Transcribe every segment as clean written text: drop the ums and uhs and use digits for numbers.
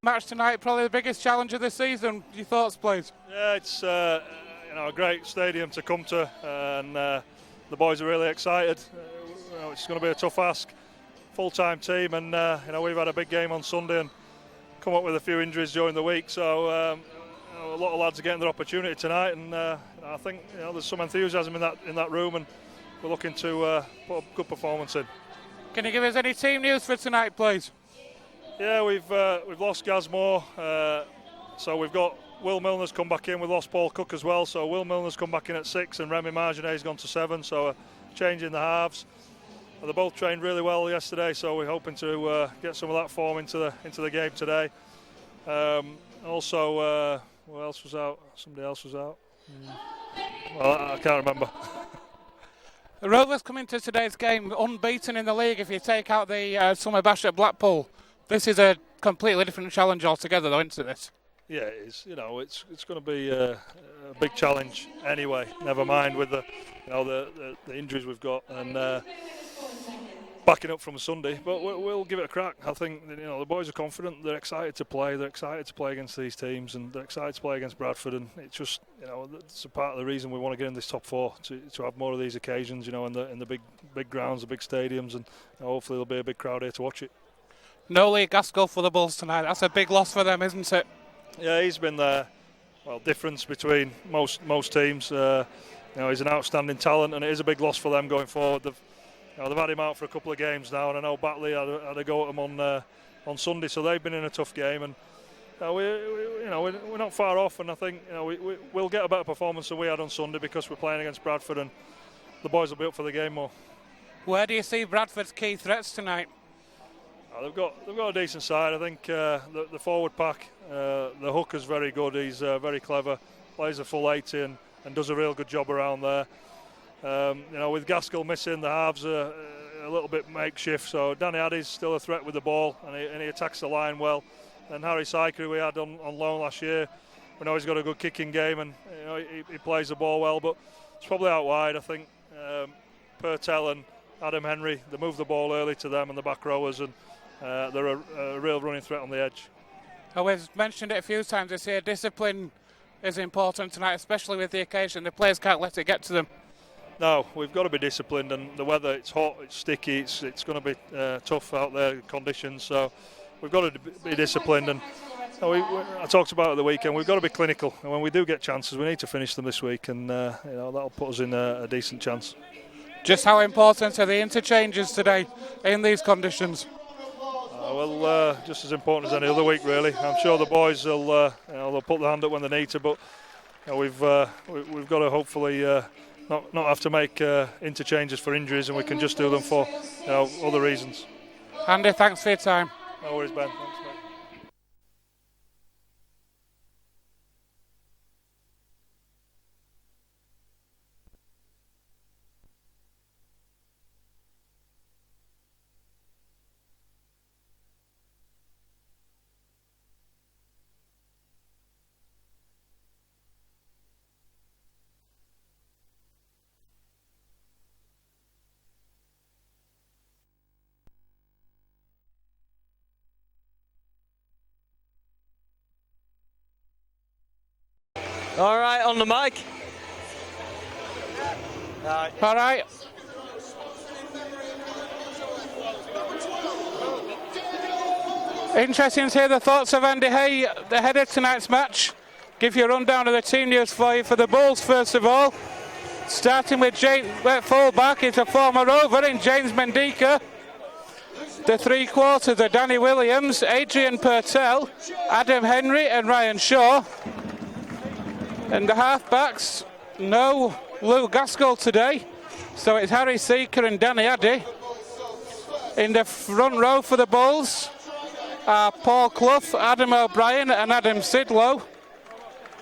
match tonight, probably the biggest challenge of the season. Your thoughts, please? Yeah, it's a great stadium to come to, and the boys are really excited. It's going to be a tough ask, full-time team, and we've had a big game on Sunday and come up with a few injuries during the week, so a lot of lads are getting their opportunity tonight, and I think there's some enthusiasm in that room, and we're looking to put a good performance in. Can you give us any team news for tonight, please? Yeah, we've lost Gaz Moore, so we've got Will Milner's come back in. We've lost Paul Cook as well, so Will Milner's come back in at 6 and Remy Marginet's gone to 7, so a change in the halves. They both trained really well yesterday, so we're hoping to get some of that form into the game today. Also, who else was out? Somebody else was out. Well, I can't remember. The Rovers come into today's game unbeaten in the league if you take out the summer bash at Blackpool. This is a completely different challenge altogether, though, isn't it? Yeah, it is. It's going to be a big challenge anyway. Never mind with the injuries we've got and backing up from Sunday, but we'll give it a crack. I think the boys are confident. They're excited to play. They're excited to play against these teams, and they're excited to play against Bradford. And it's just it's a part of the reason we want to get in this top 4 to have more of these occasions. In the big grounds, the big stadiums, and hopefully there'll be a big crowd here to watch it. No Lee Gaskell for the Bulls tonight. That's a big loss for them, isn't it? Yeah, he's been the difference between most teams. He's an outstanding talent, and it is a big loss for them going forward. They've had him out for a couple of games now, and I know Batley had a go at him on Sunday, so they've been in a tough game. And we're not far off, and I think we'll get a better performance than we had on Sunday because we're playing against Bradford, and the boys will be up for the game more. Where do you see Bradford's key threats tonight? They've got a decent side. I think the forward pack, the hooker's very good. He's very clever, plays a full 80 and does a real good job around there. With Gaskell missing, the halves are a little bit makeshift. So Danny Addy's still a threat with the ball, and he attacks the line well. And Harry Syker, who we had on loan last year, we know he's got a good kicking game, and he plays the ball well. But it's probably out wide. I think Purtell and Adam Henry, they move the ball early to them and the back rowers, and they're a real running threat on the edge. We've mentioned it a few times this year. Discipline is important tonight, especially with the occasion. The players can't let it get to them. No, we've got to be disciplined, and the weather, it's hot, it's sticky, it's going to be tough out there, conditions, so we've got to be disciplined. And I talked about it at the weekend, we've got to be clinical, and when we do get chances we need to finish them this week, and that'll put us in a decent chance. Just how important are the interchanges today in these conditions? Just as important as any other week, really. I'm sure the boys will they'll put their hand up when they need to, but we've got to hopefully not have to make interchanges for injuries, and we can just do them for other reasons. Andy, thanks for your time. No worries, Ben. Thanks, mate. All right, on the mic. All right. Interesting to hear the thoughts of Andy Hay, the head of tonight's match. Give you a rundown of the team news for you for the Bulls, first of all. Starting with full back, it's a former Rover in James Mendika. The three quarters are Danny Williams, Adrian Purtell, Adam Henry and Ryan Shaw. And the half-backs, no Lou Gaskell today, so it's Harry Seeker and Danny Addy. In the front row for the Bulls are Paul Clough, Adam O'Brien and Adam Sidlow.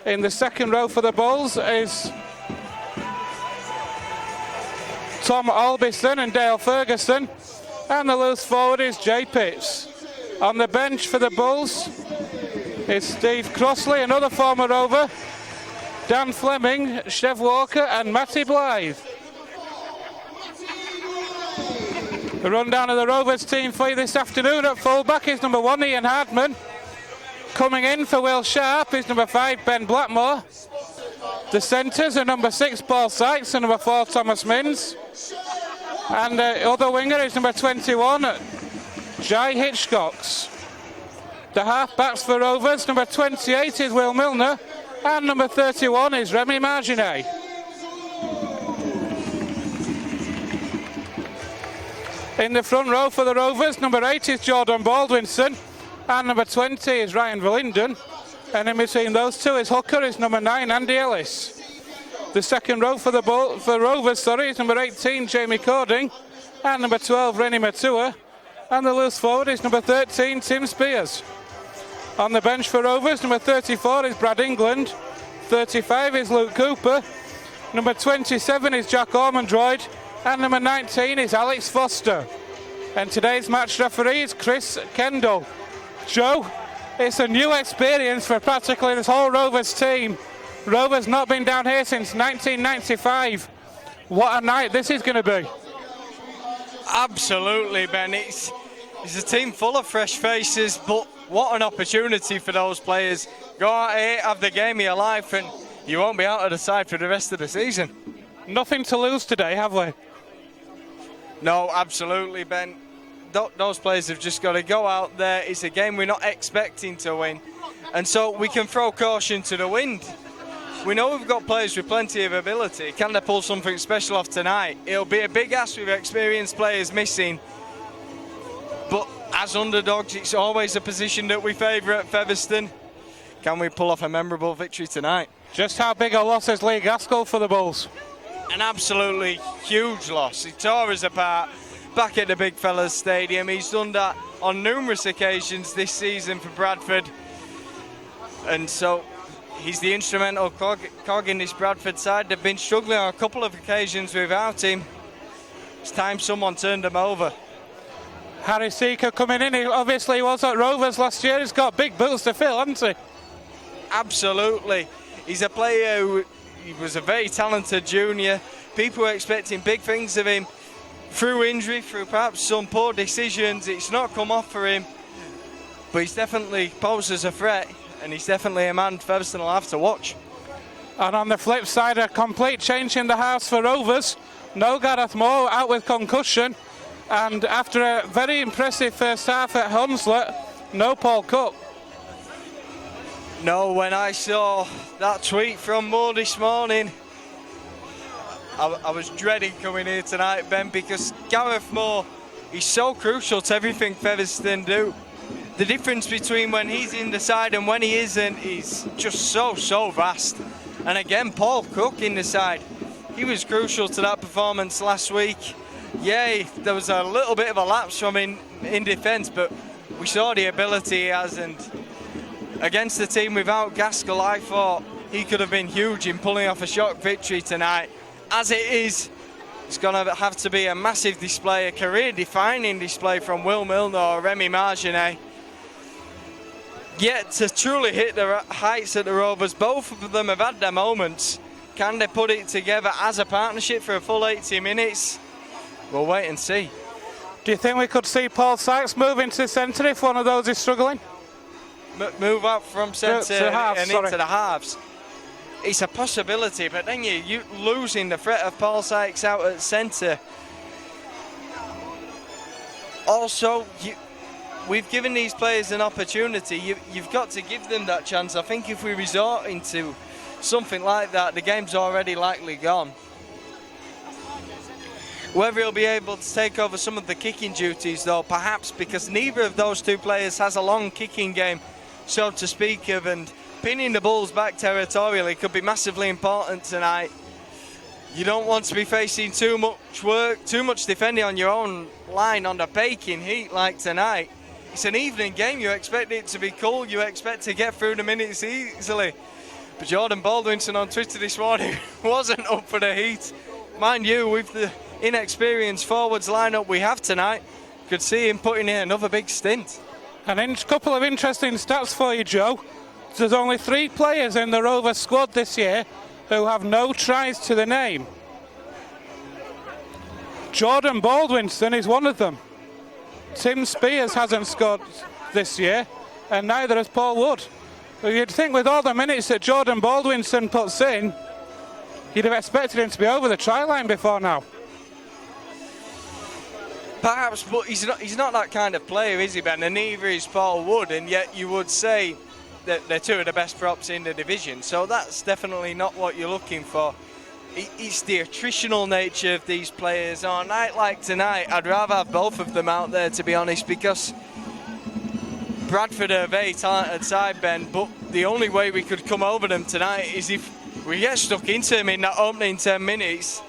In the second row for the Bulls is Tom Albison and Dale Ferguson. And the loose forward is Jay Pitts. On the bench for the Bulls is Steve Crossley, another former Rover, Dan Fleming, Chev Walker and Matty Blythe. The rundown of the Rovers team for you this afternoon. At full back is number 1 Ian Hardman. Coming in for Will Sharp is number 5, Ben Blackmore. The centres are number 6, Paul Sykes, and number 4, Thomas Minns. And the other winger is number 21, Jai Hitchcocks. The half-backs for Rovers, number 28 is Will Milner, and number 31 is Remy Marginet. In the front row for the Rovers, number 8 is Jordan Baldwinson, and number 20 is Ryan Verlinden. And in between those two is hooker is number 9, Andy Ellis. The second row for Rovers, is number 18, Jamie Cording, and number 12, Rennie Matua. And the loose forward is number 13, Tim Spears. On the bench for Rovers, number 34 is Brad England, 35 is Luke Cooper, number 27 is Jack Ormondroyd, and number 19 is Alex Foster. And today's match referee is Chris Kendall. Joe, it's a new experience for practically this whole Rovers team. Rovers not been down here since 1995. What a night this is going to be. Absolutely, Ben. It's a team full of fresh faces, but what an opportunity for those players. Go out here, have the game of your life, and you won't be out of the side for the rest of the season. Nothing to lose today, have we? No, absolutely, Ben. Those players have just got to go out there. It's a game we're not expecting to win, and so we can throw caution to the wind. We know we've got players with plenty of ability. Can they pull something special off tonight? It'll be a big ask with experienced players missing, but as underdogs, it's always a position that we favour at Featherstone. Can we pull off a memorable victory tonight? Just how big a loss is Lee Gaskell for the Bulls? An absolutely huge loss. He tore us apart back at the Big Fellas Stadium. He's done that on numerous occasions this season for Bradford. And so he's the instrumental cog in this Bradford side. They've been struggling on a couple of occasions without him. It's time someone turned him over. Harry Seeker coming in. He obviously was at Rovers last year. He's got big boots to fill, hasn't he? Absolutely. He's a player who he was a very talented junior. People were expecting big things of him. Through injury, through perhaps some poor decisions, it's not come off for him. But he's definitely posed as a threat, and he's definitely a man Featherstone will have to watch. And on the flip side, a complete change in the house for Rovers. No Gareth Moore, out with concussion. And after a very impressive first half at Hunslet, no Paul Cook. No, when I saw that tweet from Moore this morning, I was dreading coming here tonight, Ben, because Gareth Moore, he's so crucial to everything Featherstone do. The difference between when he's in the side and when he isn't is just so vast. And again, Paul Cook in the side, he was crucial to that performance last week. Yeah, there was a little bit of a lapse from him in defence, but we saw the ability he has, and against the team without Gaskell, I thought he could have been huge in pulling off a shock victory tonight. As it is, it's going to have to be a massive display, a career-defining display from Will Milner or Remy Marginet. Yet to truly hit the heights at the Rovers, both of them have had their moments. Can they put it together as a partnership for a full 80 minutes? We'll wait and see. Do you think we could see Paul Sykes move into the centre if one of those is struggling? Move up from centre and sorry. into the halves. It's a possibility, but then you losing the threat of Paul Sykes out at centre. Also, we've given these players an opportunity. You've got to give them that chance. I think if we resort into something like that, the game's already likely gone. Whether he'll be able to take over some of the kicking duties, though, perhaps, because neither of those two players has a long kicking game, so to speak of, and pinning the Bulls back territorially could be massively important tonight. You don't want to be facing too much work, too much defending on your own line on the baking heat like tonight. It's an evening game. You expect it to be cool. You expect to get through the minutes easily. But Jordan Baldwinson on Twitter this morning wasn't up for the heat. Mind you, with the inexperienced forwards lineup we have tonight, could see him putting in another big stint. A couple of interesting stats for you, Joe. There's only 3 players in the Rovers squad this year who have no tries to the name. Jordan Baldwinson is one of them. Tim Spears hasn't scored this year, and neither has Paul Wood. You'd think with all the minutes that Jordan Baldwinson puts in, you'd have expected him to be over the try line before now. Perhaps, but he's not that kind of player, is he, Ben? And neither is Paul Wood, and yet you would say that they're two of the best props in the division. So that's definitely not what you're looking for. It's the attritional nature of these players. On a night like tonight, I'd rather have both of them out there, to be honest, because Bradford are a very talented side, Ben, but the only way we could come over them tonight is if we get stuck into them in that opening 10 minutes.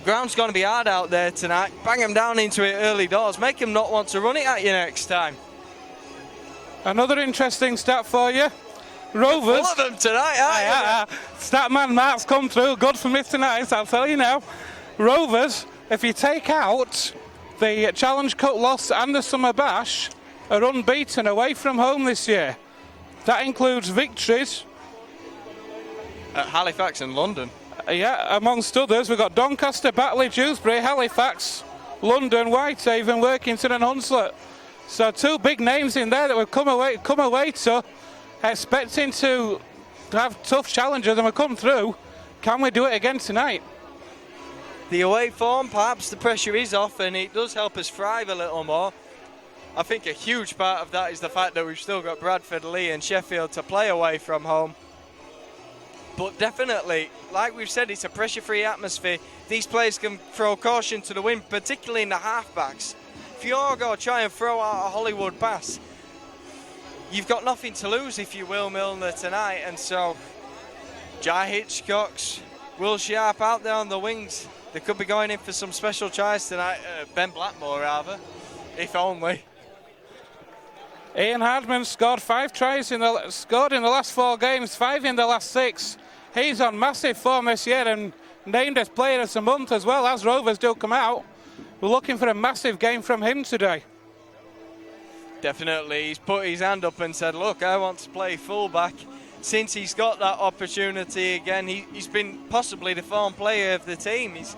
Ground's going to be hard out there tonight. Bang them down into it early doors. Make them not want to run it at you next time. Another interesting stat for you. Rovers. Full of them tonight, aren't you? Statman Mark's come through. Good for Mr. Nice, I'll tell you now. Rovers, if you take out the Challenge Cup loss and the Summer Bash, are unbeaten away from home this year. That includes victories at Halifax and London. Amongst others, we've got Doncaster, Batley, Dewsbury, Halifax, London, Whitehaven, Workington and Hunslet. So two big names in there that we've come away to, expecting to have tough challenges, and we've come through. Can we do it again tonight? The away form, perhaps the pressure is off, and it does help us thrive a little more. I think a huge part of that is the fact that we've still got Bradford, Lee and Sheffield to play away from home. But definitely, like we've said, it's a pressure-free atmosphere. These players can throw caution to the wind, particularly in the halfbacks. If you're going to try and throw out a Hollywood pass, you've got nothing to lose if you Will Milner tonight. And so, Jai Hitchcock's, Will Sharp out there on the wings. They could be going in for some special tries tonight. Ben Blackmore, rather, if only. Ian Hardman scored 5 tries in the last 4 games, 5 in the last 6. He's on massive form this year and named as Player of the Month as well, as Rovers do come out. We're looking for a massive game from him today. Definitely, he's put his hand up and said, look, I want to play fullback. Since he's got that opportunity again, he's been possibly the form player of the team. He's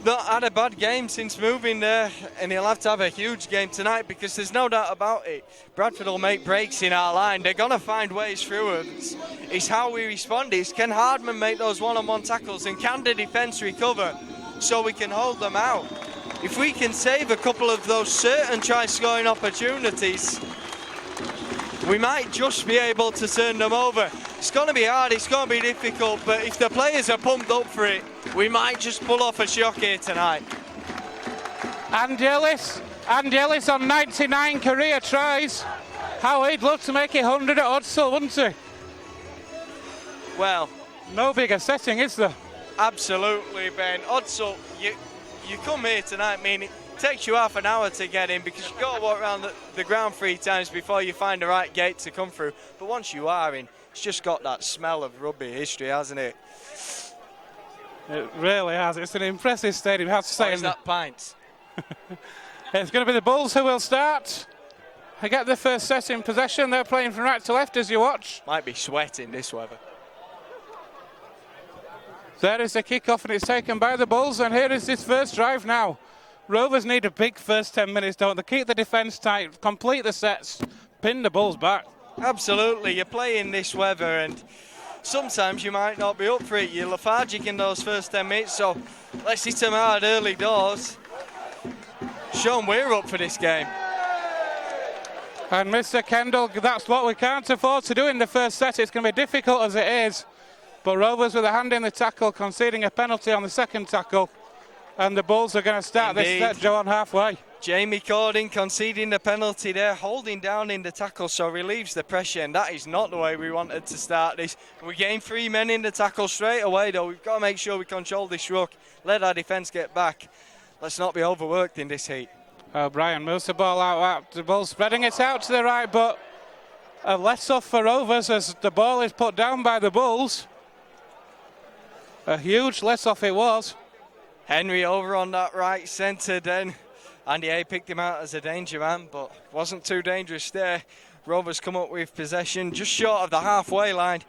not had a bad game since moving there, and he'll have to have a huge game tonight, because there's no doubt about it. Bradford will make breaks in our line. They're going to find ways through it. It's how we respond. It's can Hardman make those one-on-one tackles, and can the defence recover so we can hold them out? If we can save a couple of those certain try-scoring opportunities, we might just be able to turn them over. It's going to be hard, it's going to be difficult, but if the players are pumped up for it, we might just pull off a shock here tonight. Andy Ellis on 99 career tries. How he'd love to make it 100 at Odsal, wouldn't he? Well, no bigger setting, is there? Absolutely, Ben. Odsal, you come here tonight, meaning it takes you half an hour to get in, because you've got to walk around the ground 3 times before you find the right gate to come through. But once you are in, it's just got that smell of rugby history, hasn't it? It really has. It's an impressive stadium, I have to say. Is that pints? It's going to be the Bulls who will start. They get the first set in possession. They're playing from right to left as you watch. Might be sweating this weather. There is the kick-off, and it's taken by the Bulls, and here is this first drive now. Rovers need a big first 10 minutes, don't they? Keep the defence tight, complete the sets, pin the Bulls back. Absolutely, you're playing this weather, and sometimes you might not be up for it. You're lethargic in those first 10 minutes, so let's hit them hard early doors. Show them we're up for this game. And Mr. Kendall, that's what we can't afford to do in the first set. It's going to be difficult as it is. But Rovers with a hand in the tackle, conceding a penalty on the second tackle. And the Bulls are going to start this set, Joe, on halfway. Jamie Cording conceding the penalty there, holding down in the tackle, so relieves the pressure, and that is not the way we wanted to start this. We gained 3 men in the tackle straight away, though. We've got to make sure we control this ruck, let our defence get back. Let's not be overworked in this heat. O'Brien moves the ball out, the Bulls spreading it out to the right, but a less off for Rovers as the ball is put down by the Bulls. A huge less off it was. Henry over on that right centre then. Andy A picked him out as a danger man, but wasn't too dangerous there. Rovers come up with possession just short of the halfway line.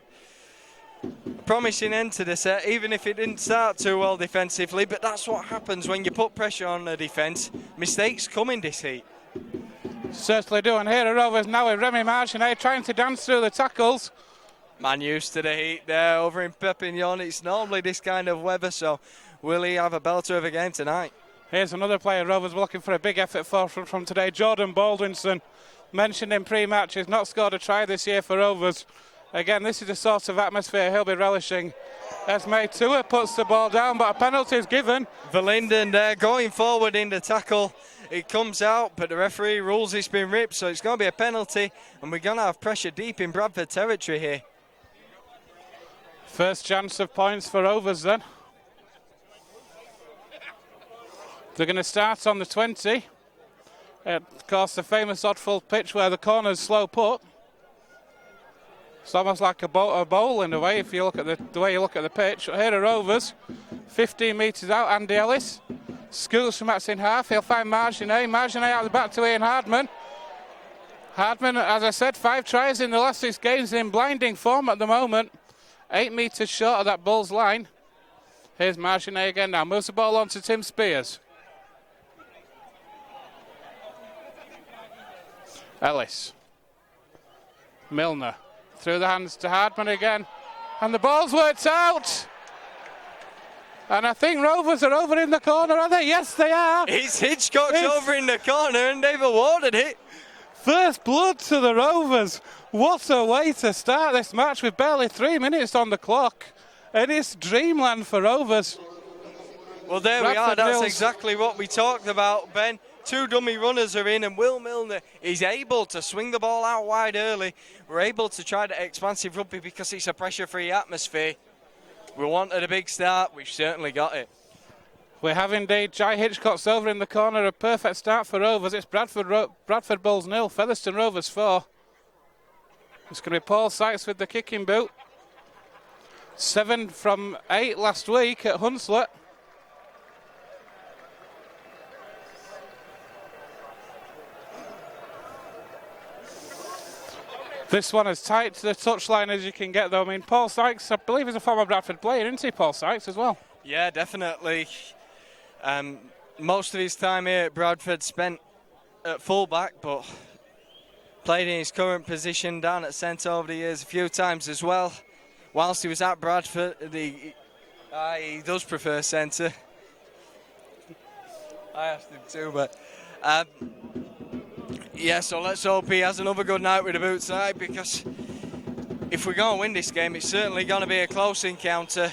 A promising end to the set, even if it didn't start too well defensively, but that's what happens when you put pressure on the defence. Mistakes come in this heat. Certainly do, and here are Rovers now with Remy Marginet trying to dance through the tackles. Man used to the heat there over in Perpignan. It's normally this kind of weather, so will he have a belter of a game tonight? Here's another player Rovers were looking for a big effort for from today, Jordan Baldwinson. Mentioned in pre-match, he's not scored a try this year for Rovers. Again, this is the sort of atmosphere he'll be relishing. Esme Tua puts the ball down, but a penalty is given. Verlinden there going forward in the tackle. It comes out, but the referee rules it's been ripped, so it's going to be a penalty, and we're going to have pressure deep in Bradford territory here. First chance of points for Rovers then. They're going to start on the 20. Of course, the famous Oddfull pitch where the corner's slow put. It's almost like a bowl in a way if you look at the way you look at the pitch. Here are Rovers, 15 metres out. Andy Ellis scoots from that's in half. He'll find Marginet. Marginet out the back to Ian Hardman. Hardman, as I said, 5 tries in the last 6 games in blinding form at the moment. 8 metres short of that Bulls line. Here's Marginet again now. Moves the ball on to Tim Spears. Ellis. Milner. Through the hands to Hardman again. And the ball's worked out. And I think Rovers are over in the corner, are they? Yes, they are. It's Hitchcock's over in the corner and they've awarded it. First blood to the Rovers. What a way to start this match with barely 3 minutes on the clock. And it's dreamland for Rovers. Well, there we are. That's exactly what we talked about, Ben. 2 dummy runners are in, and Will Milner is able to swing the ball out wide early. We're able to try the expansive rugby because it's a pressure-free atmosphere. We wanted a big start. We've certainly got it. We have indeed. Jai Hitchcock's over in the corner. A perfect start for Rovers. It's Bradford Bulls 0, Featherstone Rovers 4. It's going to be Paul Sykes with the kicking boot. 7 from 8 last week at Hunslet. This one is tight to the touchline as you can get, though. I mean, Paul Sykes, I believe, is a former Bradford player, isn't he, Paul Sykes, as well? Yeah, definitely. Most of his time here at Bradford spent at fullback, but played in his current position down at centre over the years a few times as well. Whilst he was at Bradford, he does prefer centre. I asked him too, but... yeah, so let's hope he has another good night with the boot side, because if we're going to win this game, it's certainly going to be a close encounter.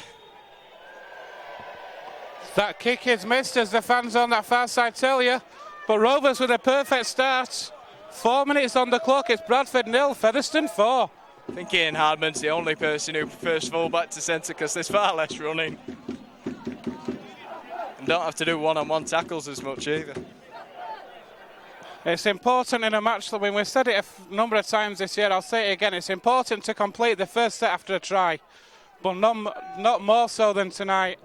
That kick is missed, as the fans on that far side tell you. But Rovers with a perfect start. 4 minutes on the clock. It's Bradford 0, Featherstone 4. I think Ian Hardman's the only person who prefers fullback to centre because there's far less running. And don't have to do one-on-one tackles as much either. It's important in a match that we've said it a number of times this year. I'll say it again. It's important to complete the first set after a try, but not more so than tonight.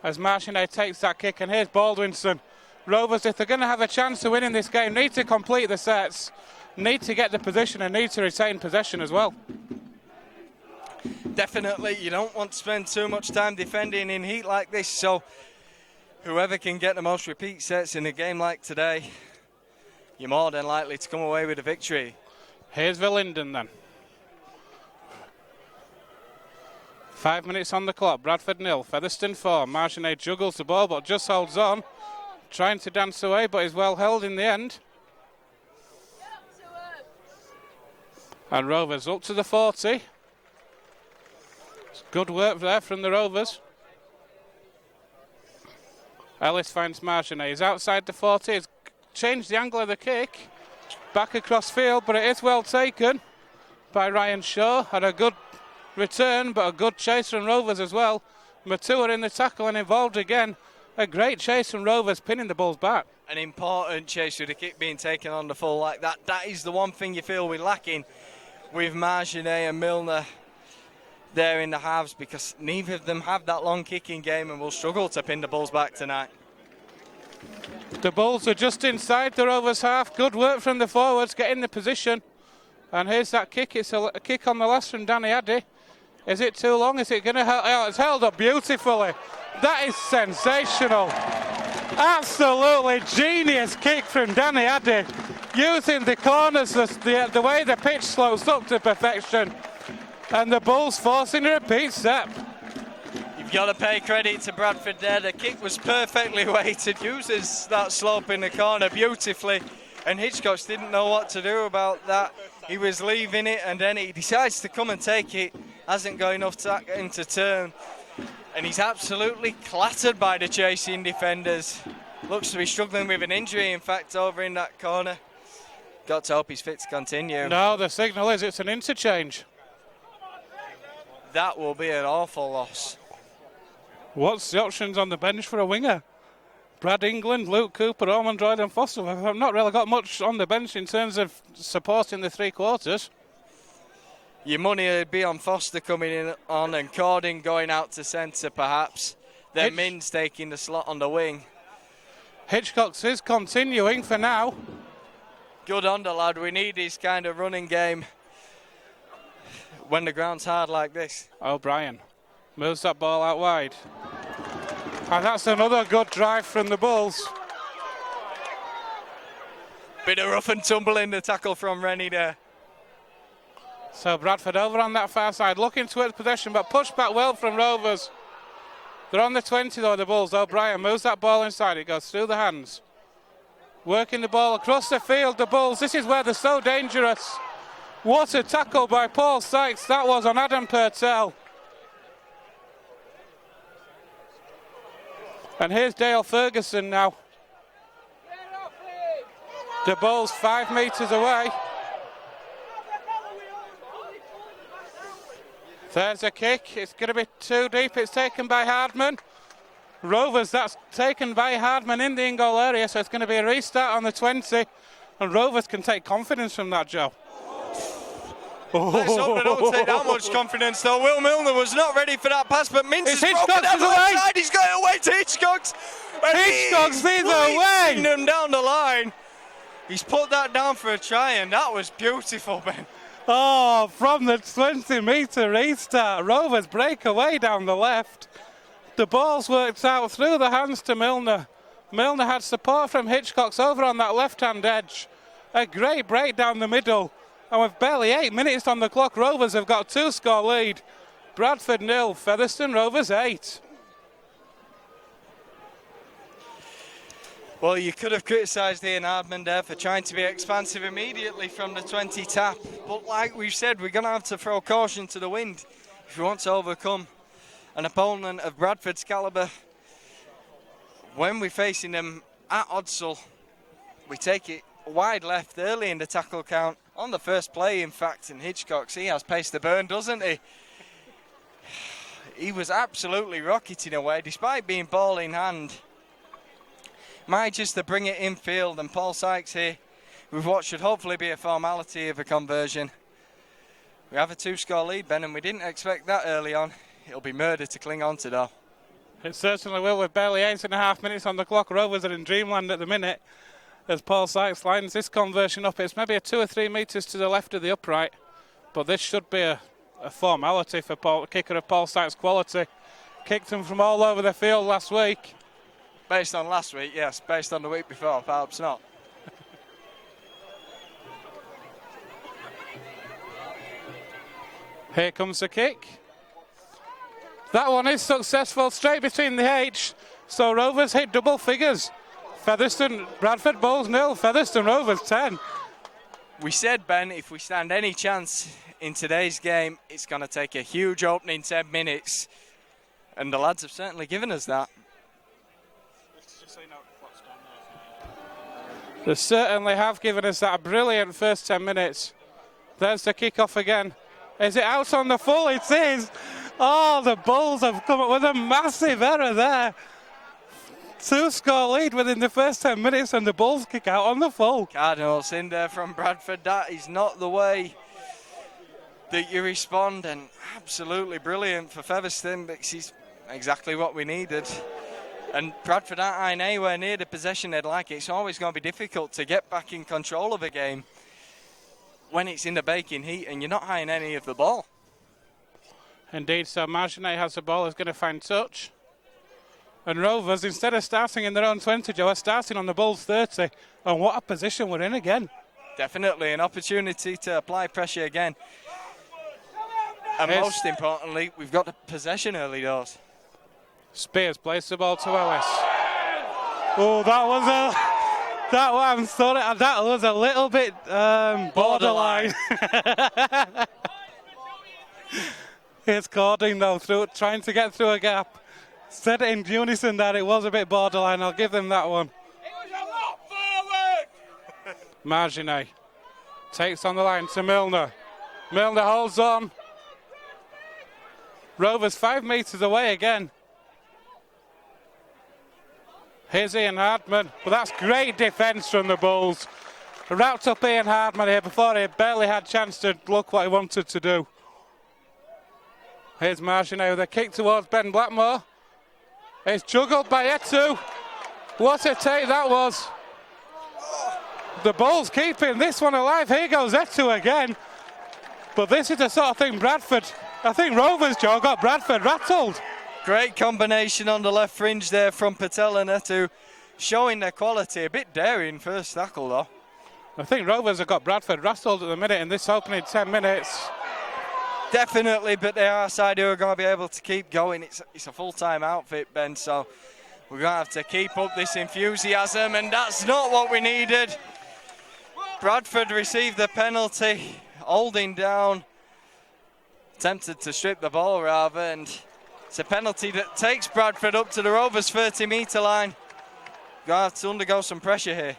As Marginet takes that kick, and here's Baldwinson. Rovers, if they're going to have a chance to win in this game, need to complete the sets, need to get the position, and need to retain possession as well. Definitely, you don't want to spend too much time defending in heat like this, so whoever can get the most repeat sets in a game like today, you're more than likely to come away with a victory. Here's Verlinden then. 5 minutes on the clock. Bradford 0, Featherstone 4. Marginet juggles the ball but just holds on. Trying to dance away, but is well held in the end. And Rovers up to the 40. It's good work there from the Rovers. Ellis finds Marginet. He's outside the 40. He's changed the angle of the kick. Back across field, but it is well taken by Ryan Shaw. And a good return, but a good chase from Rovers as well. Matua in the tackle and involved again. A great chase from Rovers, pinning the Bulls back. An important chase with the kick being taken on the full like that. That is the one thing you feel we're lacking with Marginet and Milner there in the halves, because neither of them have that long kicking game and will struggle to pin the Bulls back tonight. The Bulls are just inside the Rovers half. Good work from the forwards, getting the position. And here's that kick. It's a kick on the last from Danny Addy. Is it too long? Is it going to help? Oh, it's held up beautifully. That is sensational. Absolutely genius kick from Danny Addy. using the corners, the way the pitch slopes up to perfection. And the Bulls forcing a repeat step. You've got to pay credit to Bradford there. The kick was perfectly weighted, uses that slope in the corner beautifully. And Hitchcock didn't know what to do about that. He was leaving it, and then he decides to come and take it. Hasn't got enough time to turn. And he's absolutely clattered by the chasing defenders. Looks to be struggling with an injury, in fact, over in that corner. Got to hope he's fit to continue. No, the signal is it's an interchange. That will be an awful loss. What's the options on the bench for a winger? Brad England, Luke Cooper, Ormond Droyd and Foster. I've not really got much on the bench in terms of supporting the three quarters. Your money would be on Foster coming in on and Cording going out to centre perhaps. Then Mins taking the slot on the wing. Hitchcock's is continuing for now. Good on the lad. We need his kind of running game when the ground's hard like this. O'Brien moves that ball out wide. And that's another good drive from the Bulls. Bit of rough and tumble in the tackle from Rennie there. So Bradford over on that far side, looking towards possession, but pushed back well from Rovers. They're on the 20 though, the Bulls. O'Brien moves that ball inside, it goes through the hands. Working the ball across the field, the Bulls. This is where they're so dangerous. What a tackle by Paul Sykes. That was on Adam Purtell. And here's Dale Ferguson now. The Bulls 5 metres away. There's a kick. It's going to be too deep. It's taken by Hardman. Rovers, that's taken by Hardman in the in-goal area, so it's going to be a restart on the 20. And Rovers can take confidence from that, Joe. Let's hope they don't take that much confidence, though. Will Milner was not ready for that pass, but Mintz has broken down the left side. He's got it away to Hitchcock. Hitchcock's either way. Him down the line. He's put that down for a try, and that was beautiful, Ben. Oh, from the 20-metre restart, Rovers break away down the left. The ball's worked out through the hands to Milner. Milner had support from Hitchcock over on that left-hand edge. A great break down the middle. And with barely 8 minutes on the clock, Rovers have got a 2-score lead. Bradford 0, Featherstone Rovers 8. Well, you could have criticised Ian Hardman there for trying to be expansive immediately from the 20 tap. But like we've said, we're going to have to throw caution to the wind if we want to overcome an opponent of Bradford's calibre. When we're facing them at Odsall, we take it wide left early in the tackle count. On the first play, in fact, and Hitchcock, he has pace to burn, doesn't he? He was absolutely rocketing away, despite being ball in hand. Manages to bring it infield, and Paul Sykes here with what should hopefully be a formality of a conversion. We have a 2-score lead, Ben, and we didn't expect that early on. It'll be murder to cling on to, though. It certainly will, with barely 8.5 minutes on the clock. Rovers are in dreamland at the minute. As Paul Sykes lines this conversion up, it's maybe a 2 or 3 metres to the left of the upright, but this should be a formality for a kicker of Paul Sykes' quality. Kicked him from all over the field last week. Based on last week, yes. Based on the week before, perhaps not. Here comes the kick. That one is successful, straight between the H, so Rovers hit double figures. Featherstone, Bradford Bulls 0, Featherstone Rovers 10. We said, Ben, if we stand any chance in today's game, it's going to take a huge opening 10 minutes. And the lads have certainly given us that. They certainly have given us that brilliant first 10 minutes. There's the kick-off again. Is it out on the full? It is. Oh, the Bulls have come up with a massive error there. 2-score lead within the first 10 minutes, and the Bulls kick out on the full. Cardinals in there from Bradford. That is not the way that you respond, and absolutely brilliant for Featherstone, because he's exactly what we needed. And Bradford aren't anywhere near the possession they'd like. It's always going to be difficult to get back in control of a game when it's in the baking heat and you're not eyeing any of the ball. Indeed, so Marginet has the ball, is going to find touch. And Rovers, instead of starting in their own 20, Joe, are starting on the Bulls 30. And what a position we're in again. Definitely an opportunity to apply pressure again. And most importantly, we've got the possession early doors. Spears plays the ball to Ellis. Oh, that was a little bit borderline. Here's Cording though, trying to get through a gap. Said it in unison that it was a bit borderline. I'll give them that one. Marginet takes on the line to Milner. Milner holds on. Rovers 5 metres away again. Here's Ian Hardman. Well, that's great defence from the Bulls. Wrapped up Ian Hardman here before he barely had a chance to look what he wanted to do. Here's Marginet with a kick towards Ben Blackmore. It's juggled by Etu. What a take that was. The Bulls keeping this one alive. Here goes Etu again. But this is the sort of thing Bradford, I think Rovers, Joe, got Bradford rattled. Great combination on the left fringe there from Patel and Etu, showing their quality. A bit daring first tackle though. I think Rovers have got Bradford rattled at the minute in this opening 10 minutes. Definitely, but they are a side who are going to be able to keep going. It's a full-time outfit, Ben, so we're going to have to keep up this enthusiasm, and that's not what we needed. Bradford received the penalty, holding down, attempted to strip the ball rather, and it's a penalty that takes Bradford up to the Rovers 30-metre line. Going to have to undergo some pressure here.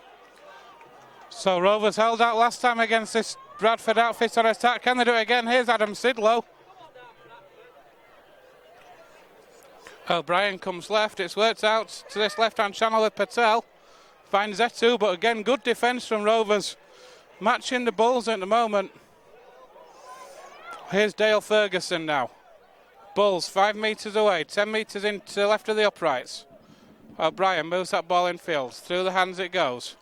So Rovers held out last time against this Bradford outfit on attack. Can they do it again? Here's Adam Sidlow. O'Brien comes left. It's worked out to this left-hand channel with Patel. Finds Etu, but again, good defence from Rovers. Matching the Bulls at the moment. Here's Dale Ferguson now. Bulls 5 metres away, 10 metres into the left of the uprights. O'Brien moves that ball in field. Through the hands it goes.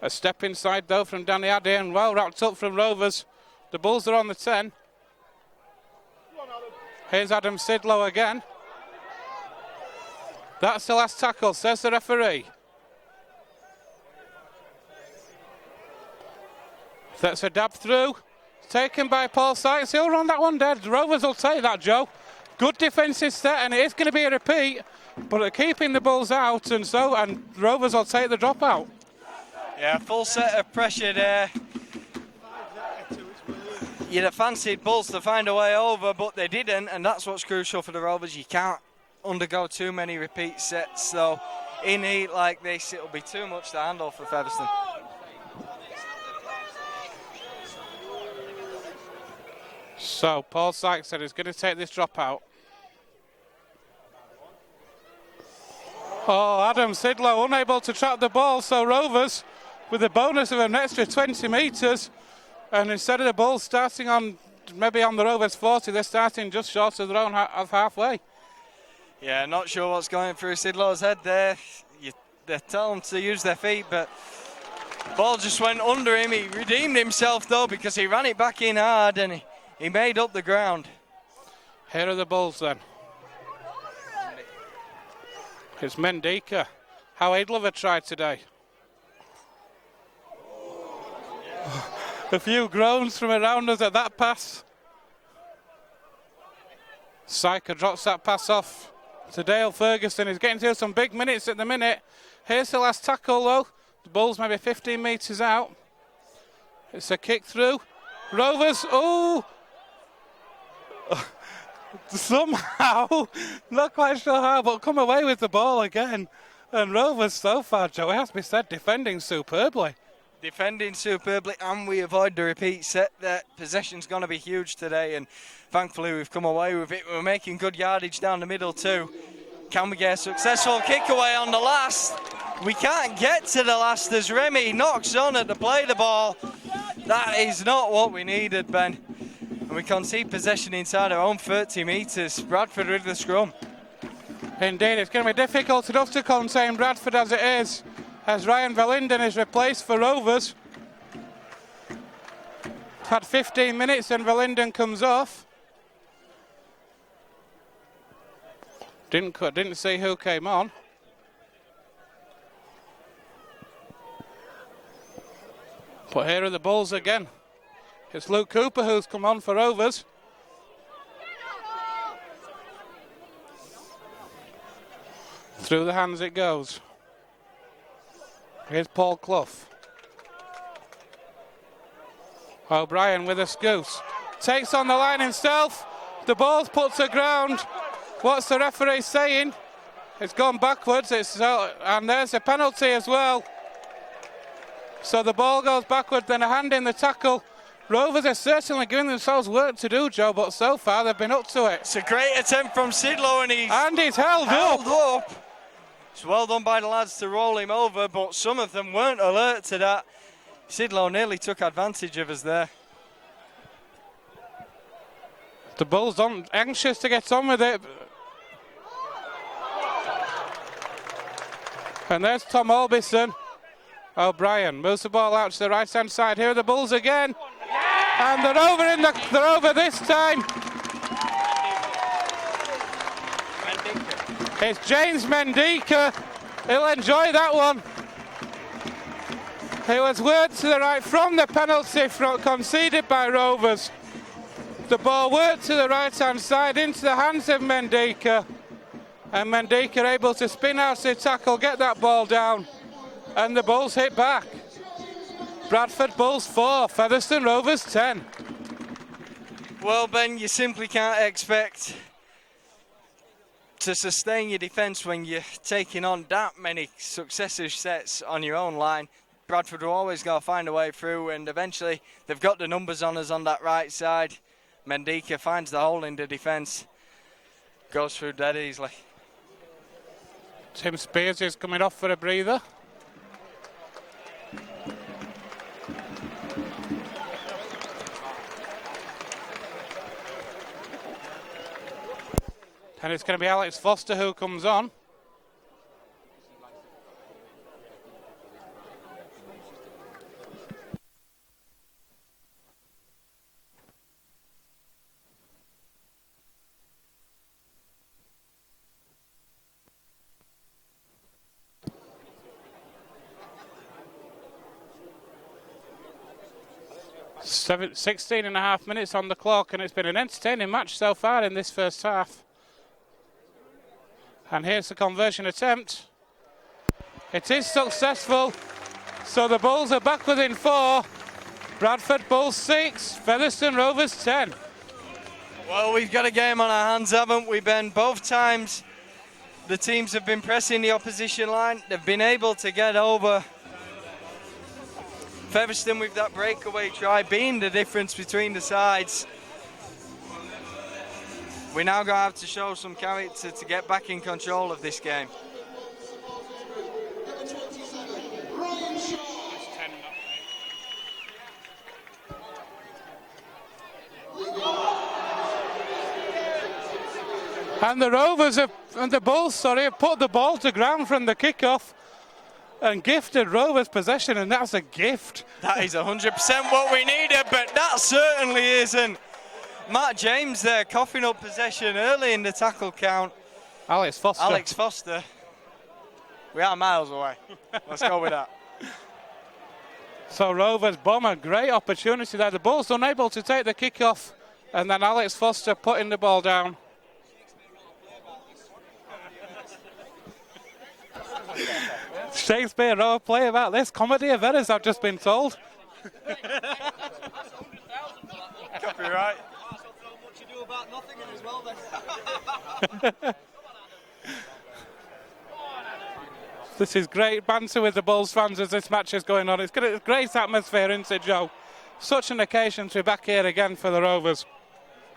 A step inside though from Danny Addy, and well wrapped up from Rovers. The Bulls are on the 10. Here's Adam Sidlow again. That's the last tackle, says the referee. That's a dab through. Taken by Paul Sykes. He'll run that one dead. Rovers will take that, Joe. Good defensive set, and it is going to be a repeat, but they're keeping the Bulls out, and Rovers will take the dropout. Yeah, full set of pressure there. You'd have fancied Bulls to find a way over, but they didn't, and that's what's crucial for the Rovers. You can't undergo too many repeat sets, so in heat like this, it'll be too much to handle for Featherstone. So Paul Sykes said he's going to take this dropout. Oh, Adam Sidlow unable to trap the ball, so Rovers with a bonus of an extra 20 metres, and instead of the Bulls starting on maybe on the Rovers 40, they're starting just short of their own of halfway. Yeah, not sure what's going through Sidlow's head there. They tell him to use their feet, but ball just went under him. He redeemed himself though because he ran it back in hard and he made up the ground. Here are the Bulls then. It's Mendika. How Idlover tried today. A few groans from around us at that pass. Syker drops that pass off to Dale Ferguson. He's getting through some big minutes at the minute. Here's the last tackle though. The Bulls maybe 15 metres out. It's a kick through. Rovers, oh! Somehow, not quite sure how, but come away with the ball again. And Rovers so far, Joe, it has to be said, defending superbly. Defending superbly, and we avoid the repeat set. That possession's going to be huge today, and thankfully we've come away with it. We're making good yardage down the middle too. Can we get a successful kick away on the last? We can't get to the last as Remy knocks on it to play the ball. That is not what we needed, Ben. And we concede possession inside our own 30 metres. Bradford with the scrum. Indeed, it's going to be difficult enough to contain Bradford as it is, as Ryan Verlinden is replaced for Rovers. Had 15 minutes and Verlinden comes off. Didn't see who came on. But here are the Bulls again. It's Luke Cooper who's come on for Rovers. Through the hands it goes. Here's Paul Clough. O'Brien with a scoot. Takes on the line himself. The ball's put to ground. What's the referee saying? It's gone backwards. And there's a penalty as well. So the ball goes backwards, then a hand in the tackle. Rovers are certainly giving themselves work to do, Joe, but so far they've been up to it. It's a great attempt from Sidlow, and he's held up. It's well done by the lads to roll him over, but some of them weren't alert to that. Sidlow nearly took advantage of us there. The Bulls anxious to get on with it. And there's Tom Albison. O'Brien moves the ball out to the right-hand side. Here are the Bulls again. And they're over this time. It's James Mendika. He'll enjoy that one. It was worked to the right from the penalty conceded by Rovers. The ball worked to the right-hand side into the hands of Mendika. And Mendika able to spin out the tackle, get that ball down. And the Bulls hit back. Bradford Bulls 4, Featherstone Rovers 10. Well, Ben, you simply can't expect to sustain your defence when you're taking on that many successive sets on your own line. Bradford will always got to find a way through, and eventually they've got the numbers on us on that right side. Mendika finds the hole in the defence, goes through dead easily. Tim Spears is coming off for a breather. And it's going to be Alex Foster who comes on. Seven, 16 and a half minutes on the clock, and it's been an entertaining match so far in this first half. And here's the conversion attempt. It is successful. So the Bulls are back within 4. Bradford Bulls 6, Featherstone Rovers 10. Well, we've got a game on our hands, haven't we, Ben? Both times the teams have been pressing the opposition line. They've been able to get over. Featherstone with that breakaway try being the difference between the sides. We're now going to have to show some character to get back in control of this game. And the Rovers have put the ball to ground from the kickoff and gifted Rovers possession, and that's a gift. That is 100% what we needed, but that certainly isn't. Matt James there coughing up possession early in the tackle count. Alex Foster. We are miles away. Let's go with that. So Rovers bomb a great opportunity there. The Bulls unable to take the kickoff, and then Alex Foster putting the ball down. Shakespeare wrote a play about this. Comedy of errors, I've just been told. Copyright. This is great banter with the Bulls fans as this match is going on. It's a great atmosphere, isn't it, Joe? Such an occasion to be back here again for the Rovers.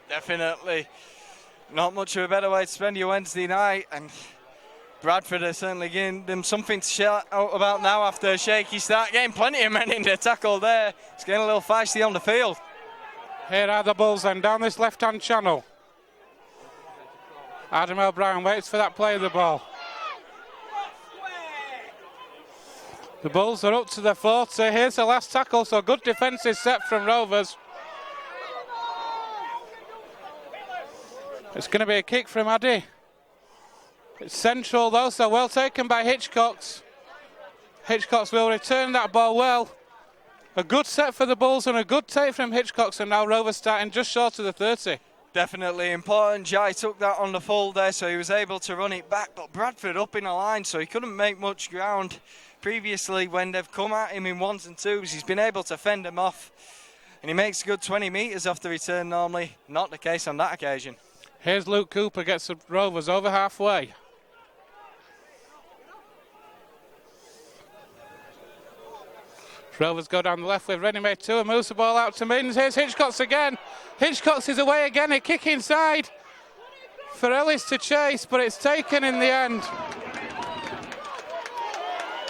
Definitely. Not much of a better way to spend your Wednesday night, and Bradford are certainly giving them something to shout out about now after a shaky start. Getting plenty of men in the tackle there. It's getting a little feisty on the field. Here are the Bulls then down this left-hand channel. Adam O'Brien waits for that play of the ball. The Bulls are up to the 40. Here's the last tackle, so good defensive set from Rovers. It's going to be a kick from Addy. It's central though, so well taken by Hitchcox. Hitchcox will return that ball well. A good set for the Bulls and a good take from Hitchcock, and now Rovers starting just short of the 30. Definitely important. Jai took that on the full there, so he was able to run it back, but Bradford up in a line, so he couldn't make much ground. Previously, when they've come at him in ones and twos, he's been able to fend them off, and he makes a good 20 metres off the return normally. Not the case on that occasion. Here's Luke Cooper, gets the Rovers over halfway. Rovers go down the left with ready-made two and moves the ball out to Middens. Here's Hitchcock's again. Hitchcock's is away again, a kick inside for Ellis to chase, but it's taken in the end.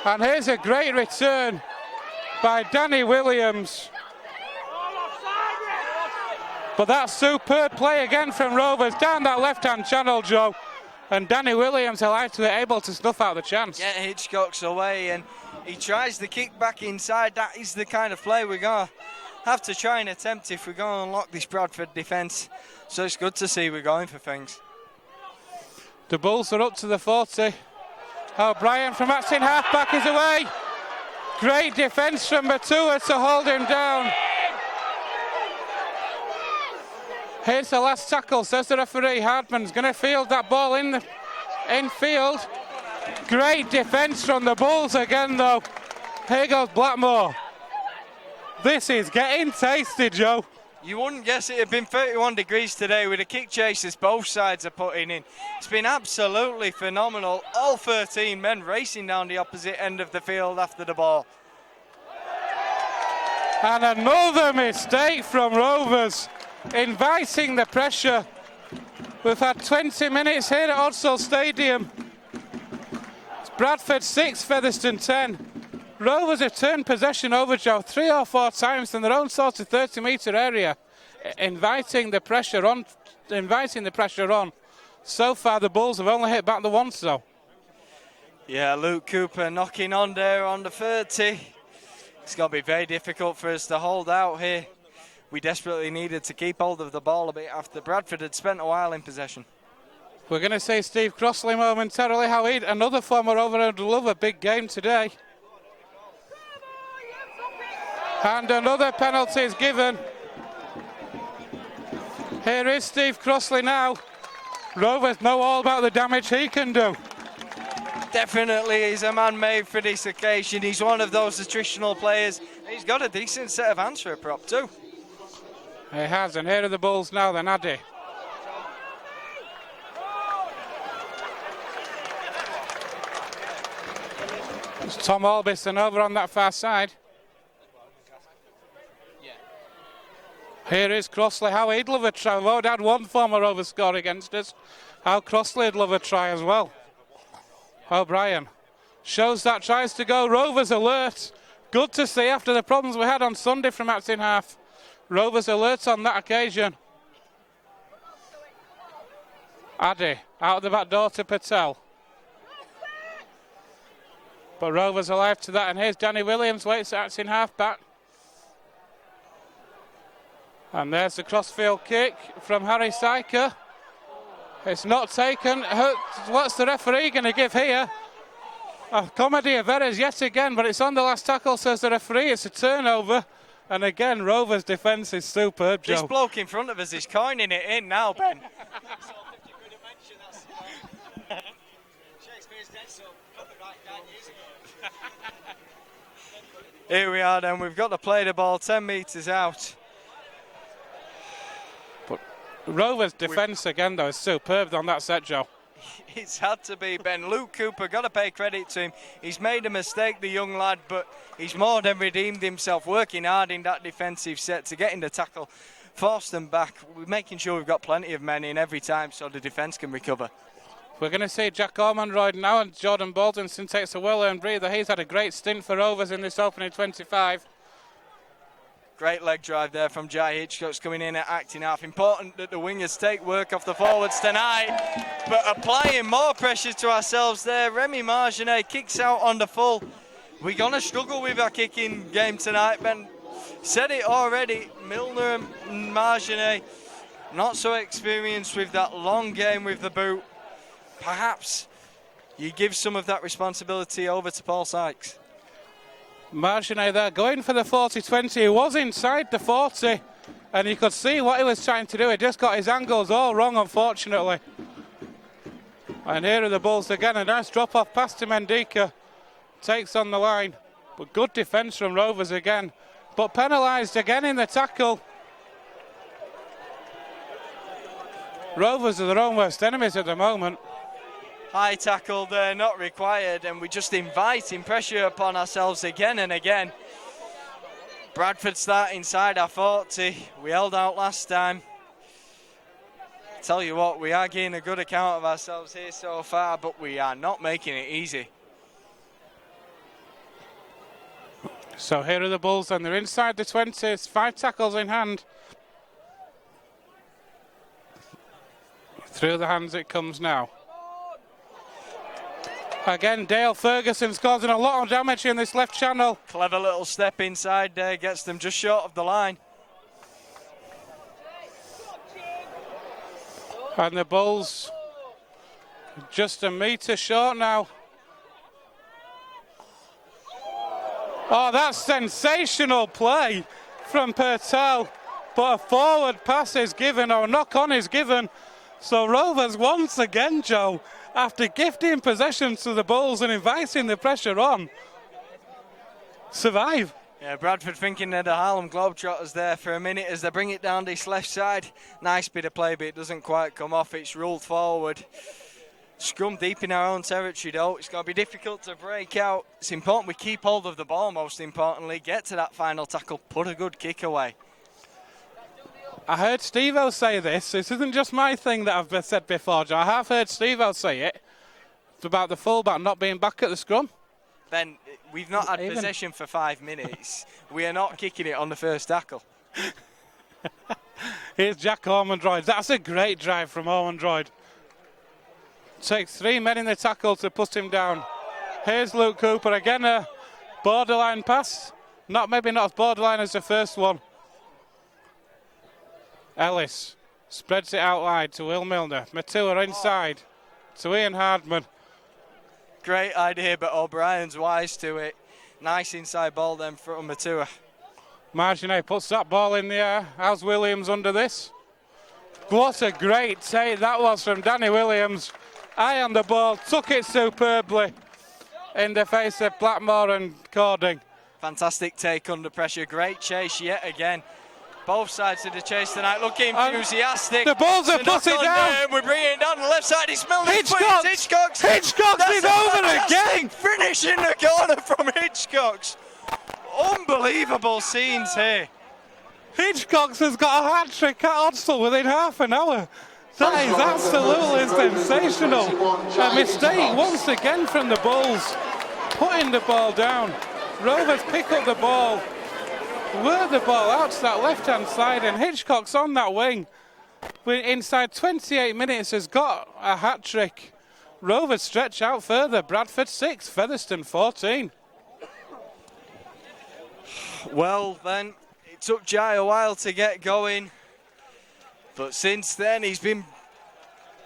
And here's a great return by Danny Williams. But that's superb play again from Rovers down that left-hand channel, Joe. And Danny Williams able to snuff out the chance. Yeah, Hitchcock's away and he tries the kick back inside. That is the kind of play we're going to have to try and attempt if we're going to unlock this Bradford defence. So it's good to see we're going for things. The Bulls are up to the 40. O'Brien from Atsin half-back is away. Great defence from Matua to hold him down. Here's the last tackle, says the referee. Hardman's going to field that ball in the infield. Great defence from the Bulls again, though. Here goes Blackmore. This is getting tasty, Joe. You wouldn't guess it had been 31 degrees today with the kick chases both sides are putting in. It's been absolutely phenomenal. All 13 men racing down the opposite end of the field after the ball. And another mistake from Rovers, inviting the pressure. We've had 20 minutes here at Odsall Stadium. It's Bradford 6, Featherstone 10. Rovers have turned possession over, Joe, 3 or 4 times in their own sort of 30-metre area, inviting the pressure on. So far, the Bulls have only hit back the once, though. Yeah, Luke Cooper knocking on there on the 30. It's going to be very difficult for us to hold out here. We desperately needed to keep hold of the ball a bit after Bradford had spent a while in possession. We're going to see Steve Crossley momentarily. Another former Rover who'd love a big game today. And another penalty is given. Here is Steve Crossley now. Rovers know all about the damage he can do. Definitely, he's a man made for this occasion. He's one of those attritional players. He's got a decent set of hands for a prop too. He has, and here are the Bulls now then, Addy. It's Tom Albison over on that far side. Here is Crossley. How he'd love a try. We've already had one former Rover score against us. How Crossley'd love a try as well. O'Brien shows that tries to go. Rovers alert. Good to see after the problems we had on Sunday from Atsin half. Rovers alert on that occasion. Addy out the back door to Patel. But Rovers alive to that. And here's Danny Williams. Waits at Atsin half back. And there's the crossfield kick from Harry Syker. It's not taken. What's the referee going to give here? A comedy of errors yet again, but it's on the last tackle, says the referee. It's a turnover. And again, Rovers' defence is superb, Joe. This bloke in front of us is coining it in now, Ben. Here we are then. We've got to play the ball 10 metres out. Rovers' defence again, though, is superb on that set, Joe. It's had to be, Ben. Luke Cooper, got to pay credit to him. He's made a mistake, the young lad, but he's more than redeemed himself, working hard in that defensive set to get in the tackle, force them back. We're making sure we've got plenty of men in every time so the defence can recover. We're going to see Jack Ormonroyd now, and Jordan Baldenson takes a well-earned breather. He's had a great stint for Rovers in this opening 25. Great leg drive there from Jai Hitchcock's coming in and acting half. Important that the wingers take work off the forwards tonight, but applying more pressure to ourselves there. Remy Marginet kicks out on the full. We're going to struggle with our kicking game tonight, Ben. Said it already, Milner and Marginet not so experienced with that long game with the boot. Perhaps you give some of that responsibility over to Paul Sykes. Marginet there going for the 40-20. He was inside the 40 and you could see what he was trying to do. He just got his angles all wrong, unfortunately. And here are the Bulls again. A nice drop off pass to Mendika. Takes on the line. But good defence from Rovers again. But penalised again in the tackle. Rovers are their own worst enemies at the moment. High tackle there, not required, and we're just inviting pressure upon ourselves again and again. Bradford start inside our 40. We held out last time. Tell you what, we are getting a good account of ourselves here so far, but we are not making it easy. So here are the Bulls, and they're inside the 20s, 5 tackles in hand. Through the hands it comes now. Again, Dale Ferguson's causing a lot of damage in this left channel. Clever little step inside there, gets them just short of the line. And the Bulls just a metre short now. Oh, that's sensational play from Pertel. But a forward pass is given, or a knock-on is given. So Rovers once again, Joe, after gifting possession to the Bulls and inviting the pressure on, survive. Yeah, Bradford thinking they're the Harlem Globetrotters there for a minute as they bring it down this left side. Nice bit of play, but it doesn't quite come off. It's ruled forward. Scrum deep in our own territory, though. It's going to be difficult to break out. It's important we keep hold of the ball, most importantly. Get to that final tackle. Put a good kick away. I heard Steve-O say this. This isn't just my thing that I've said before, Joe. I have heard Steve-O say it. It's about the fullback not being back at the scrum. Ben, we've not had possession for 5 minutes. We are not kicking it on the first tackle. Here's Jack Ormondroyd. That's a great drive from Ormondroyd. Takes 3 men in the tackle to put him down. Here's Luke Cooper. Again, a borderline pass. Maybe not as borderline as the first one. Ellis spreads it out wide to Will Milner. Matua inside to Ian Hardman. Great idea, but O'Brien's wise to it. Nice inside ball then from Matua. Marginet puts that ball in the air. How's Williams under this? What a great take that was from Danny Williams. Eye on the ball, took it superbly in the face of Blackmore and Cording. Fantastic take under pressure. Great chase yet again. Both sides of the chase tonight looking enthusiastic. The Bulls have put it down. We're bringing it down the left side. It's Milner. Hitchcox is over again. Finish in the corner from Hitchcox. Unbelievable scenes here. Hitchcox has got a hat-trick at Odsal within half an hour. That is absolutely sensational. A mistake once again from the Bulls. Putting the ball down. Rovers pick up the ball. Work the ball out to that left-hand side, and Hitchcock's on that wing. Inside 28 minutes has got a hat-trick. Rovers stretch out further. Bradford 6, Featherstone 14. Well then, it took Jai a while to get going, but since then he's been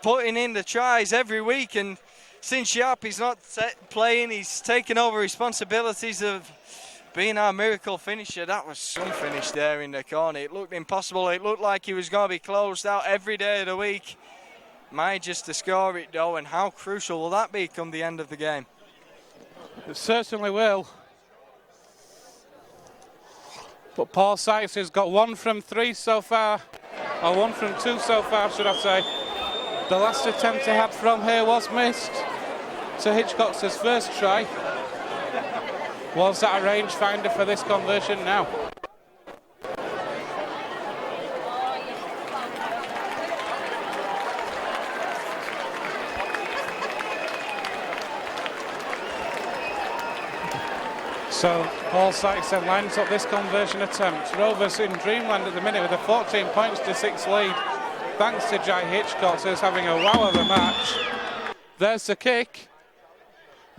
putting in the tries every week, and since Sharp is not playing, he's taken over responsibilities of being our miracle finisher. That was some finish there in the corner. It looked impossible. It looked like he was going to be closed out every day of the week. Managed to score it though, and how crucial will that be come the end of the game? It certainly will. But Paul Sykes has got 1 from 3 so far, or 1 from 2 so far, should I say. The last attempt he had from here was missed. To Hitchcock's first try. Was that a rangefinder for this conversion now? So Paul Sykes then lines up this conversion attempt. Rovers in dreamland at the minute with a 14 points to 6 lead. Thanks to Jai Hitchcock, who's having a wow of a match. There's the kick.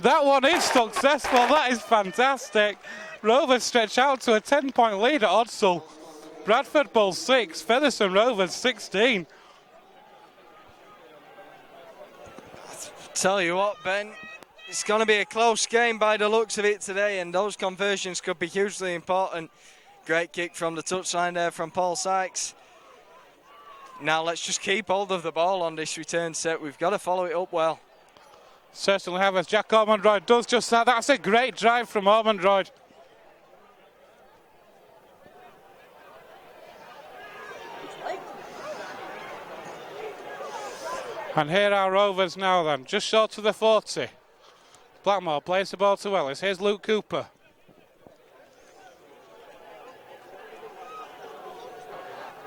That one is successful. That is fantastic. Rovers stretch out to a 10-point lead at Odsal. Bradford Bulls 6, Featherstone Rovers 16. Tell you what, Ben, It's going to be a close game by the looks of it today, and those conversions could be hugely important. Great kick from the touchline there from Paul Sykes. Now let's just keep hold of the ball on this return set. We've got to follow it up well. Certainly have, as Jack Ormondroyd does just that. That's a great drive from Ormondroyd. And here are Rovers now then, just short of the 40. Blackmore plays the ball to Ellis. Here's Luke Cooper.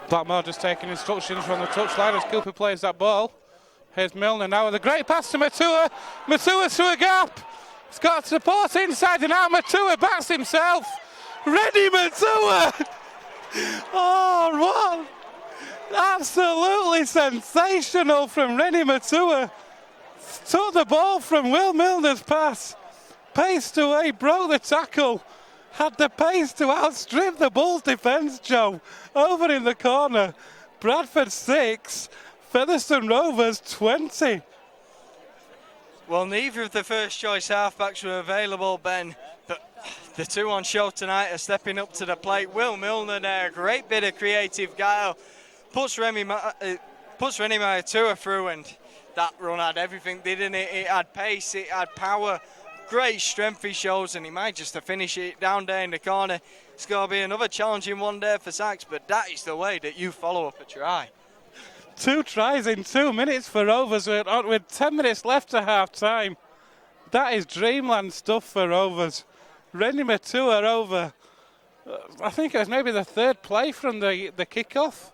Blackmore just taking instructions from the touchline as Cooper plays that ball. Here's Milner now with a great pass to Matua. Matua through a gap. He's got support inside and out. Matua backs himself. Ready Matua! Oh, what? Absolutely sensational from Rennie Matua. Took the ball from Will Milner's pass. Paced away, broke the tackle. Had the pace to outstrip the Bulls defence, Joe. Over in the corner. Bradford 6, Featherstone Rovers 20. Well, neither of the first choice halfbacks were available, Ben. But the two on show tonight are stepping up to the plate. Will Milner there, great bit of creative guile. Puts Rennie Matua through, and that run had everything, didn't it? It had pace, it had power, great strength he shows, and he might just to finish it down there in the corner. It's going to be another challenging one there for Sykes, but that is the way that you follow up a try. 2 tries in 2 minutes for Rovers with 10 minutes left to half time. That is dreamland stuff for Rovers. Rennie Matua over, I think it was maybe the third play from the kickoff.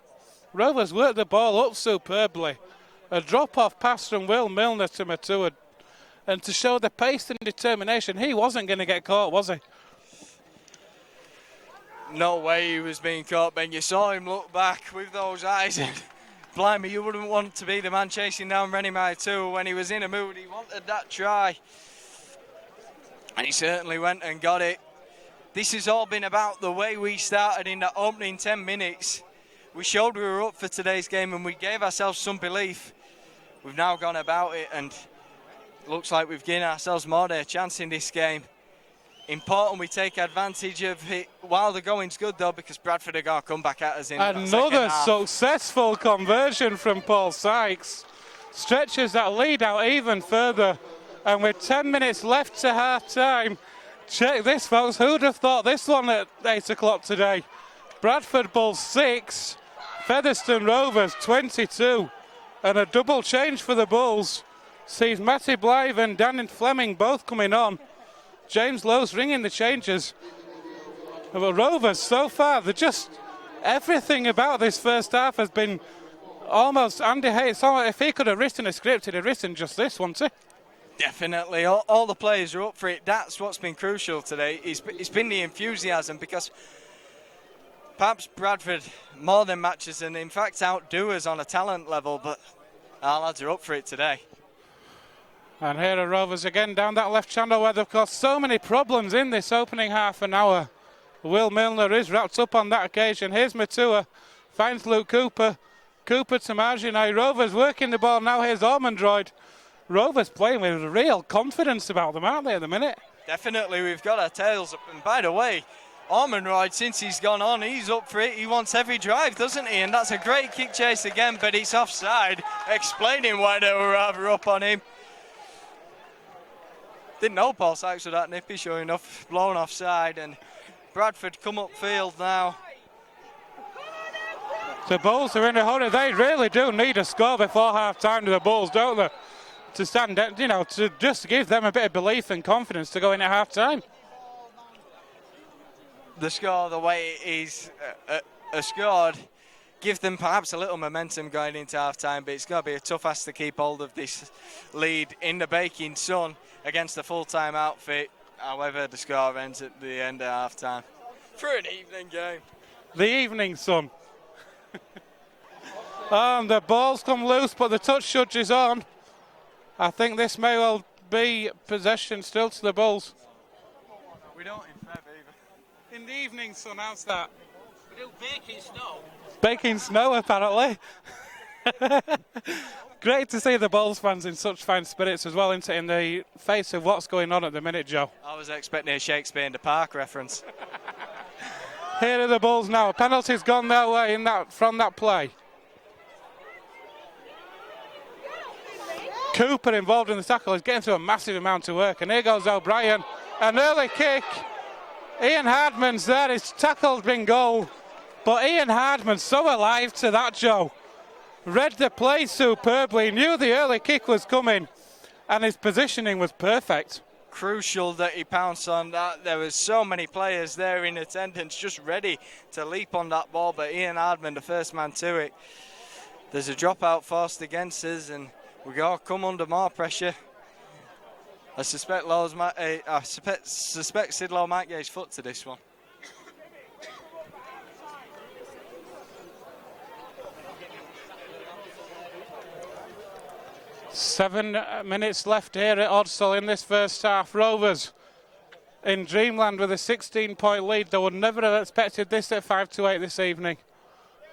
Rovers worked the ball up superbly. A drop-off pass from Will Milner to Matua. And to show the pace and determination, he wasn't going to get caught, was he? No way he was being caught, Ben. You saw him look back with those eyes. Blimey, you wouldn't want to be the man chasing down Rennie Matua when he was in a mood. He wanted that try. And he certainly went and got it. This has all been about the way we started in the opening 10 minutes. We showed we were up for today's game and we gave ourselves some belief. We've now gone about it and looks like we've given ourselves more than a chance in this game. Important we take advantage of it while the going's good though, because Bradford are going to come back at us in another successful conversion from Paul Sykes. Stretches that lead out even further. And with 10 minutes left to half time, check this folks, who'd have thought this one at 8 o'clock today? Bradford Bulls 6, Featherstone Rovers 22, and a double change for the Bulls sees Matty Blythe and Dan Fleming both coming on. James Lowe's ringing the changes. But Rovers so far, they're just, everything about this first half has been almost Andy Hayes. If he could have written a script, he'd have written just this, wouldn't he? Definitely, all the players are up for it. That's what's been crucial today. It's been the enthusiasm, because perhaps Bradford more than matches and in fact outdo us on a talent level, but our lads are up for it today. And here are Rovers again down that left channel where they've caused so many problems in this opening half an hour. Will Milner is wrapped up on that occasion. Here's Matua, finds Luke Cooper. Cooper to Marginai. Rovers working the ball now. Here's Ormondroyd. Rovers playing with real confidence about them, aren't they, at the minute? Definitely, we've got our tails up. And by the way, Ormondroyd, since he's gone on, he's up for it. He wants every drive, doesn't he? And that's a great kick chase again, but it's offside, explaining why they were rather up on him. Didn't know Paul Sykes was that nippy, sure enough, blown offside, and Bradford come upfield now. The Bulls are in a hurry. They really do need a score before half-time to the Bulls, don't they? To stand, to just give them a bit of belief and confidence to go in at half-time. The score, the way it is scored, give them perhaps a little momentum going into half-time, but it's going to be a tough ask to keep hold of this lead in the baking sun against the full-time outfit. However, the score ends at the end of half-time. For an evening game. The evening sun. And the ball's come loose, but the touch judge is on. I think this may well be possession still to the Bulls. We don't in Feb either. In the evening sun, how's that? We do baking snow. Baking snow, apparently. Great to see the Bulls fans in such fine spirits as well, isn't it, in the face of what's going on at the minute, Joe? I was expecting a Shakespeare in the Park reference. Here are the Bulls now. A penalty's gone their way from that play. Cooper involved in the tackle is getting through a massive amount of work, and here goes O'Brien. An early kick. Ian Hardman's there. His tackle's been goal, but Ian Hardman's so alive to that, Joe. Read the play superbly, knew the early kick was coming, and his positioning was perfect. Crucial that he pounced on that. There was so many players there in attendance just ready to leap on that ball, but Ian Hardman, the first man to it. There's a dropout forced against us, and we all come under more pressure. I suspect Sidlow might get his foot to this one. Seven minutes left here at Odsall in this first half. Rovers in dreamland with a 16-point lead. They would never have expected this at 5-8 this evening.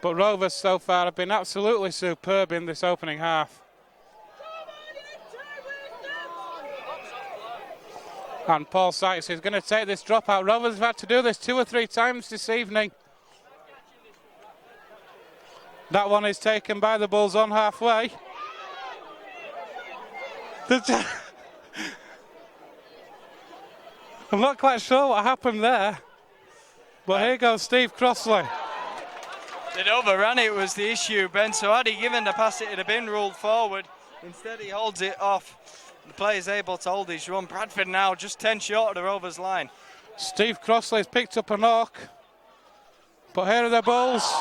But Rovers so far have been absolutely superb in this opening half. And Paul Sykes is going to take this dropout. Rovers have had to do this 2 or 3 times this evening. That one is taken by the Bulls on halfway. I'm not quite sure what happened there. But here goes Steve Crossley. It overran it was the issue, Ben. So had he given the pass, it would have been ruled forward. Instead, he holds it off. The player's able to hold his run. Bradford now just 10 short of the Rovers line. Steve Crossley's picked up a knock. But here are the Bulls.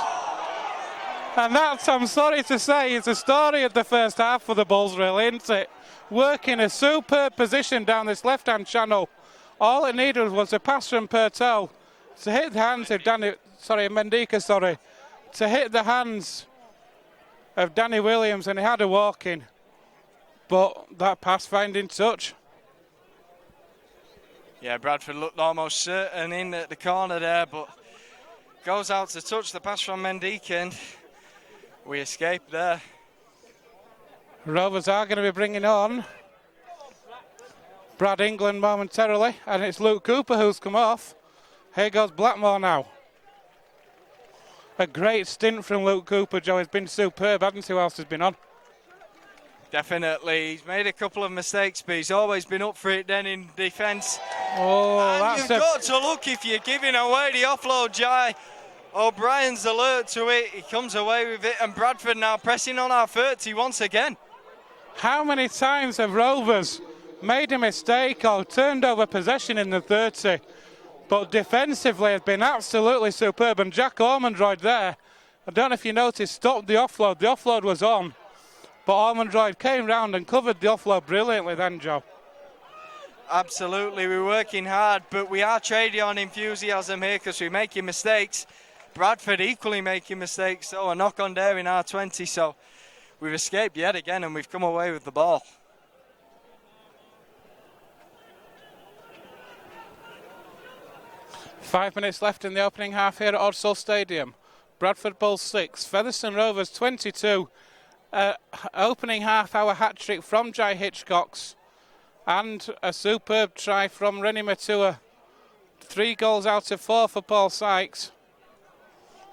And that, I'm sorry to say, is the story of the first half for the Bulls, really, isn't it? Working a superb position down this left-hand channel. All it needed was a pass from Pertel to hit the hands of Mendika, to hit the hands of Danny Williams, and he had a walk in. But that pass finding touch. Yeah, Bradford looked almost certain in at the corner there, but goes out to touch the pass from Mendika, and we escaped there. Rovers are going to be bringing on Brad England momentarily, and it's Luke Cooper who's come off. Here goes Blackmore now. A great stint from Luke Cooper, Joe. He's been superb, hasn't he? Who else has been on? Definitely. He's made a couple of mistakes, but he's always been up for it then in defence. Oh, and that's you've got to look if you're giving away the offload, Jai. O'Brien's alert to it. He comes away with it, and Bradford now pressing on our 30 once again. How many times have Rovers made a mistake or turned over possession in the 30? But defensively has been absolutely superb. And Jack Ormondroyd there, I don't know if you noticed, stopped the offload. The offload was on, but Ormondroyd came round and covered the offload brilliantly then, Joe. Absolutely, we're working hard, but we are trading on enthusiasm here because we're making mistakes. Bradford equally making mistakes, so a knock on there in our 20, so we've escaped yet again and we've come away with the ball. Five minutes left in the opening half here at Odsall Stadium. Bradford Bulls 6, Featherstone Rovers 22. Opening half hour hat-trick from Jai Hitchcocks and a superb try from Rennie Matua. 3 goals out of 4 for Paul Sykes.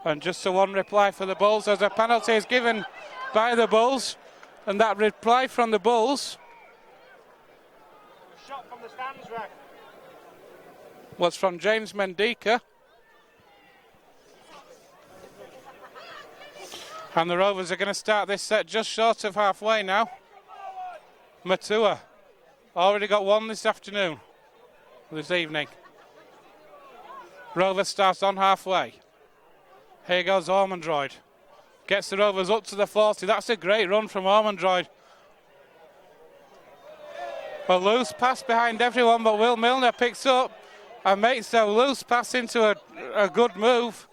And just a 1 reply for the Bulls as a penalty is given by the Bulls. And that reply from the Bulls. Shot from the stands, Rag. Was from James Mendika. And the Rovers are going to start this set just short of halfway now. Matua already got 1 this afternoon, this evening. Rovers starts on halfway. Here goes Ormondroyd. Gets the Rovers up to the 40. That's a great run from Ormondroyd. A loose pass behind everyone, but Will Milner picks up and makes a loose pass into a good move.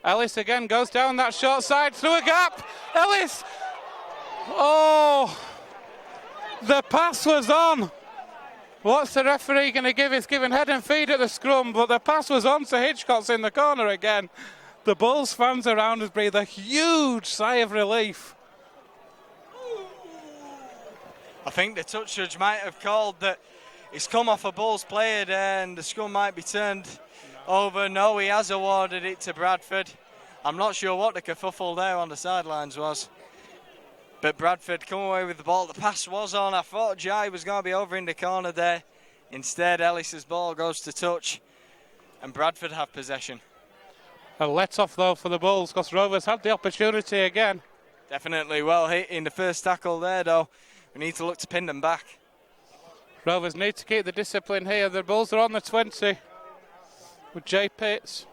Ellis again goes down that short side through a gap. Ellis! Oh! The pass was on. What's the referee going to give? It's given head and feet at the scrum, but the pass was on to Hitchcocks in the corner again. The Bulls fans around us breathe a huge sigh of relief. I think the touch judge might have called that it's come off a Bulls player there and the scrum might be turned over. No, he has awarded it to Bradford. I'm not sure what the kerfuffle there on the sidelines was. But Bradford come away with the ball. The pass was on. I thought Jai was going to be over in the corner there. Instead, Ellis's ball goes to touch and Bradford have possession. A let-off, though, for the Bulls because Rovers had the opportunity again. Definitely well hit in the first tackle there, though. We need to look to pin them back. Rovers need to keep the discipline here. The Bulls are on the 20 with Jay Pitts.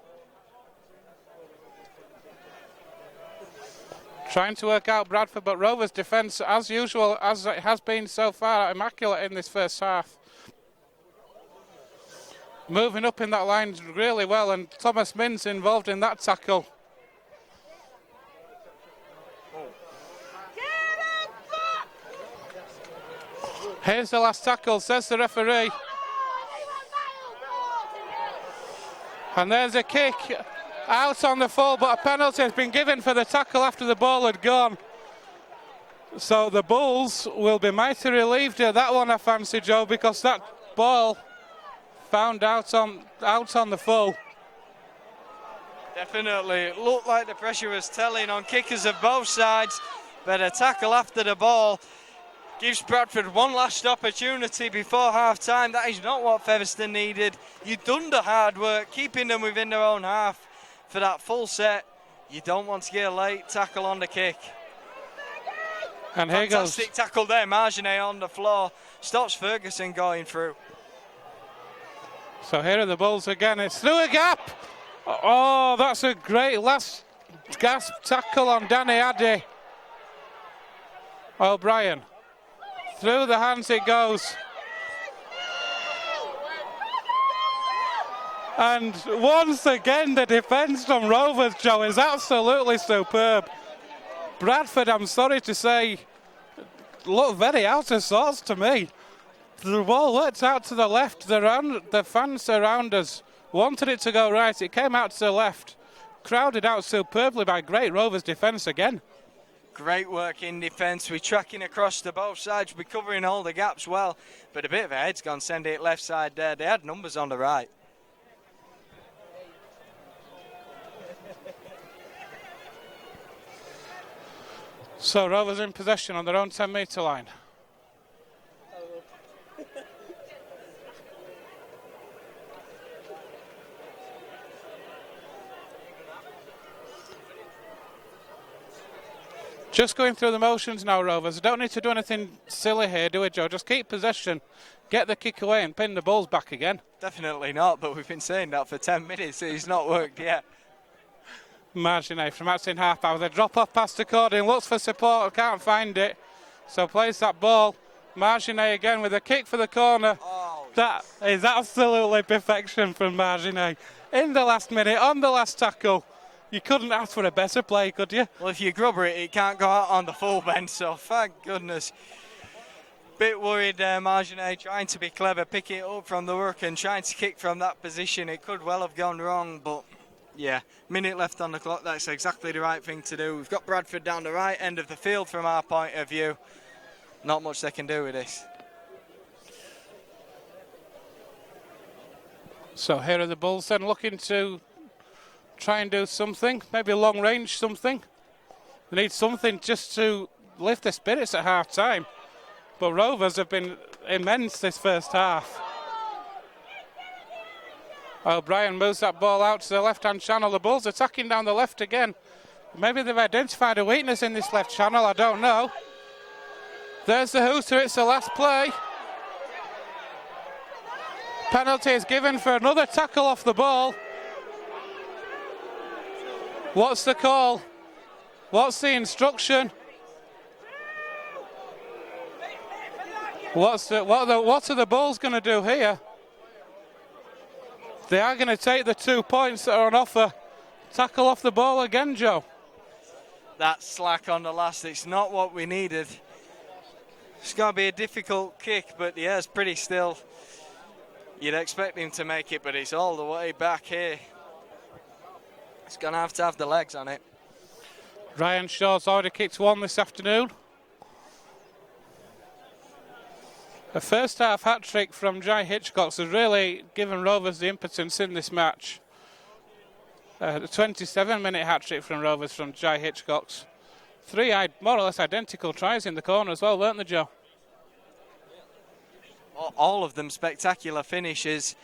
Trying to work out Bradford, but Rovers' defence, as usual, as it has been so far, immaculate in this first half. Moving up in that line really well, and Thomas Minns involved in that tackle. Here's the last tackle, says the referee. And there's a kick out on the full, but a penalty has been given for the tackle after the ball had gone. So the Bulls will be mighty relieved at that one, I fancy, Joe, because that ball found out on the full. Definitely, it looked like the pressure was telling on kickers of both sides, but a tackle after the ball gives Bradford one last opportunity before half-time. That is not what Featherstone needed. You've done the hard work, keeping them within their own half for that full set. You don't want to get a late tackle on the kick. And here goes. Fantastic tackle there, Marginet on the floor. Stops Ferguson going through. So here are the Bulls again. It's through a gap. Oh, that's a great last gasp tackle on Danny Addy. O'Brien. Through the hands it goes. And once again, the defence from Rovers, Joe, is absolutely superb. Bradford, I'm sorry to say, look very out of sorts to me. The ball worked out to the left. The fans around us wanted it to go right. It came out to the left. Crowded out superbly by great Rovers defence again. Great work in defence. We're tracking across to both sides. We're covering all the gaps well. But a bit of a head's gone, send it left side there. They had numbers on the right. So Rovers in possession on their own 10-metre line. Just going through the motions now, Rovers. Don't need to do anything silly here, do we, Joe? Just keep possession, get the kick away and pin the Bulls back again. Definitely not, but we've been saying that for 10 minutes. It's not worked yet. Marginet from outside half hour. They drop off past the Cording, looks for support, can't find it. So plays that ball. Marginet again with a kick for the corner. Oh, that is absolutely perfection from Marginet. In the last minute, on the last tackle. You couldn't ask for a better play, could you? Well, if you grubber it, it can't go out on the full bench, so thank goodness. Bit worried there, Marginet, trying to be clever, picking it up from the work and trying to kick from that position. It could well have gone wrong, but yeah, minute left on the clock, that's exactly the right thing to do. We've got Bradford down the right end of the field from our point of view. Not much they can do with this. So here are the Bulls then looking to try and do something, maybe long range something. They need something just to lift the spirits at half time. But Rovers have been immense this first half. O'Brien moves that ball out to the left-hand channel. The Bulls attacking down the left again. Maybe they've identified a weakness in this left channel, I don't know. There's the hooter, it's the last play. Penalty is given for another tackle off the ball. What's the call? What's the instruction? What are the Bulls going to do here? They are going to take the 2 points that are on offer. Tackle off the ball again, Joe. That slack on the last, it's not what we needed. It's going to be a difficult kick, but yeah, it's pretty still. You'd expect him to make it, but it's all the way back here. It's going to have the legs on it. Ryan Shaw's already kicked one this afternoon. A first half hat-trick from Jai Hitchcock has really given Rovers the impotence in this match. The 27-minute hat-trick from Rovers from Jai Hitchcock. Three more or less identical tries in the corner as well, weren't they, Joe? All of them spectacular finishes.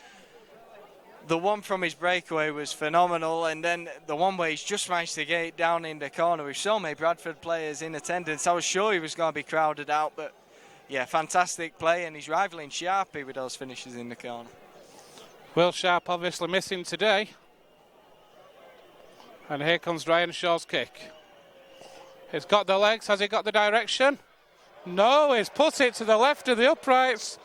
The one from his breakaway was phenomenal, and then the one where he's just managed to get it down in the corner with so many Bradford players in attendance. I was sure he was going to be crowded out, but yeah, fantastic play, and he's rivaling Sharpie with those finishes in the corner. Will Sharp obviously missing today. And here comes Ryan Shaw's kick. He's got the legs, has he got the direction? No, he's put it to the left of the uprights.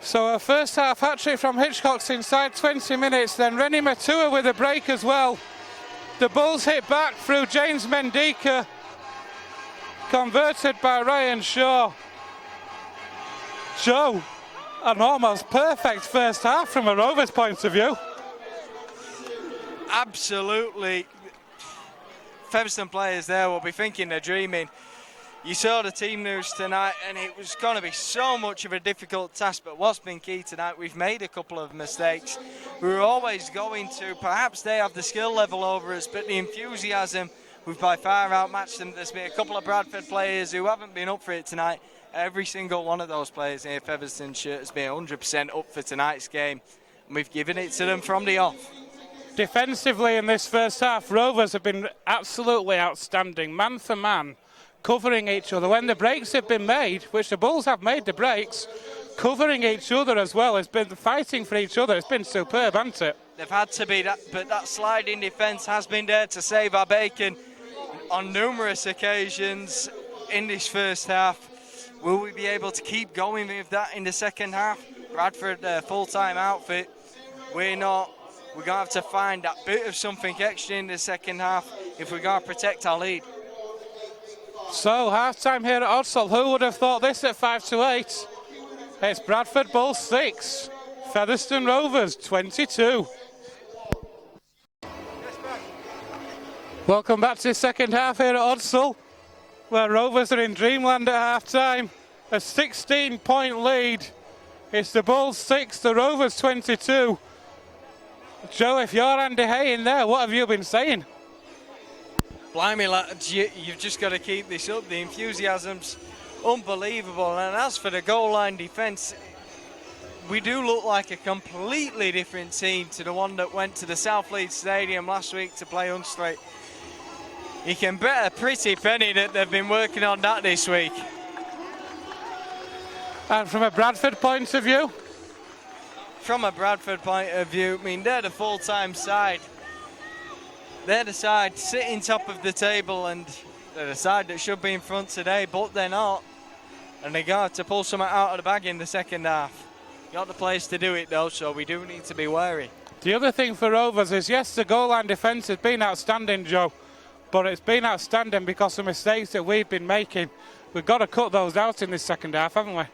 So a first half hat-trick from Hitchcock inside 20 minutes, then Rennie Matua with a break as well. The Bulls hit back through James Mendika, converted by Ryan Shaw. Joe, an almost perfect first half from a Rovers point of view. Absolutely. Featherstone players there will be thinking they're dreaming. You saw the team news tonight, and it was going to be so much of a difficult task, but what's been key tonight, we've made a couple of mistakes. We were always going to, perhaps they have the skill level over us, but the enthusiasm, we've by far outmatched them. There's been a couple of Bradford players who haven't been up for it tonight. Every single one of those players in a Featherstone shirt has been 100% up for tonight's game, and we've given it to them from the off. Defensively in this first half, Rovers have been absolutely outstanding, man for man, covering each other. When the breaks have been made, which the Bulls have made the breaks, covering each other as well, has been fighting for each other. It's been superb, hasn't it? They've had to be that, but that sliding defence has been there to save our bacon on numerous occasions in this first half. Will we be able to keep going with that in the second half? Bradford, full-time outfit. We're not. We're going to have to find that bit of something extra in the second half if we're going to protect our lead. So, half-time here at Odsall. Who would have thought this at 5-8? It's Bradford Bulls 6, Featherstone Rovers 22. Welcome back to the second half here at Odsall, where Rovers are in dreamland at half-time. A 16-point lead. It's the Bulls 6, the Rovers 22. Joe, if you're Andy Hay in there, what have you been saying? Blimey, lads, you've just got to keep this up. The enthusiasm's unbelievable. And as for the goal line defence, we do look like a completely different team to the one that went to the South Leeds Stadium last week to play Unstraight. You can bet a pretty penny that they've been working on that this week. And from a Bradford point of view? From a Bradford point of view, I mean, they're the full-time side. They're the side sitting top of the table, and they're the side that should be in front today, but they're not. And they're going to have to pull something out of the bag in the second half. Got the players to do it, though, so we do need to be wary. The other thing for Rovers is, yes, the goal line defence has been outstanding, Joe, but it's been outstanding because of mistakes that we've been making. We've got to cut those out in this second half, haven't we?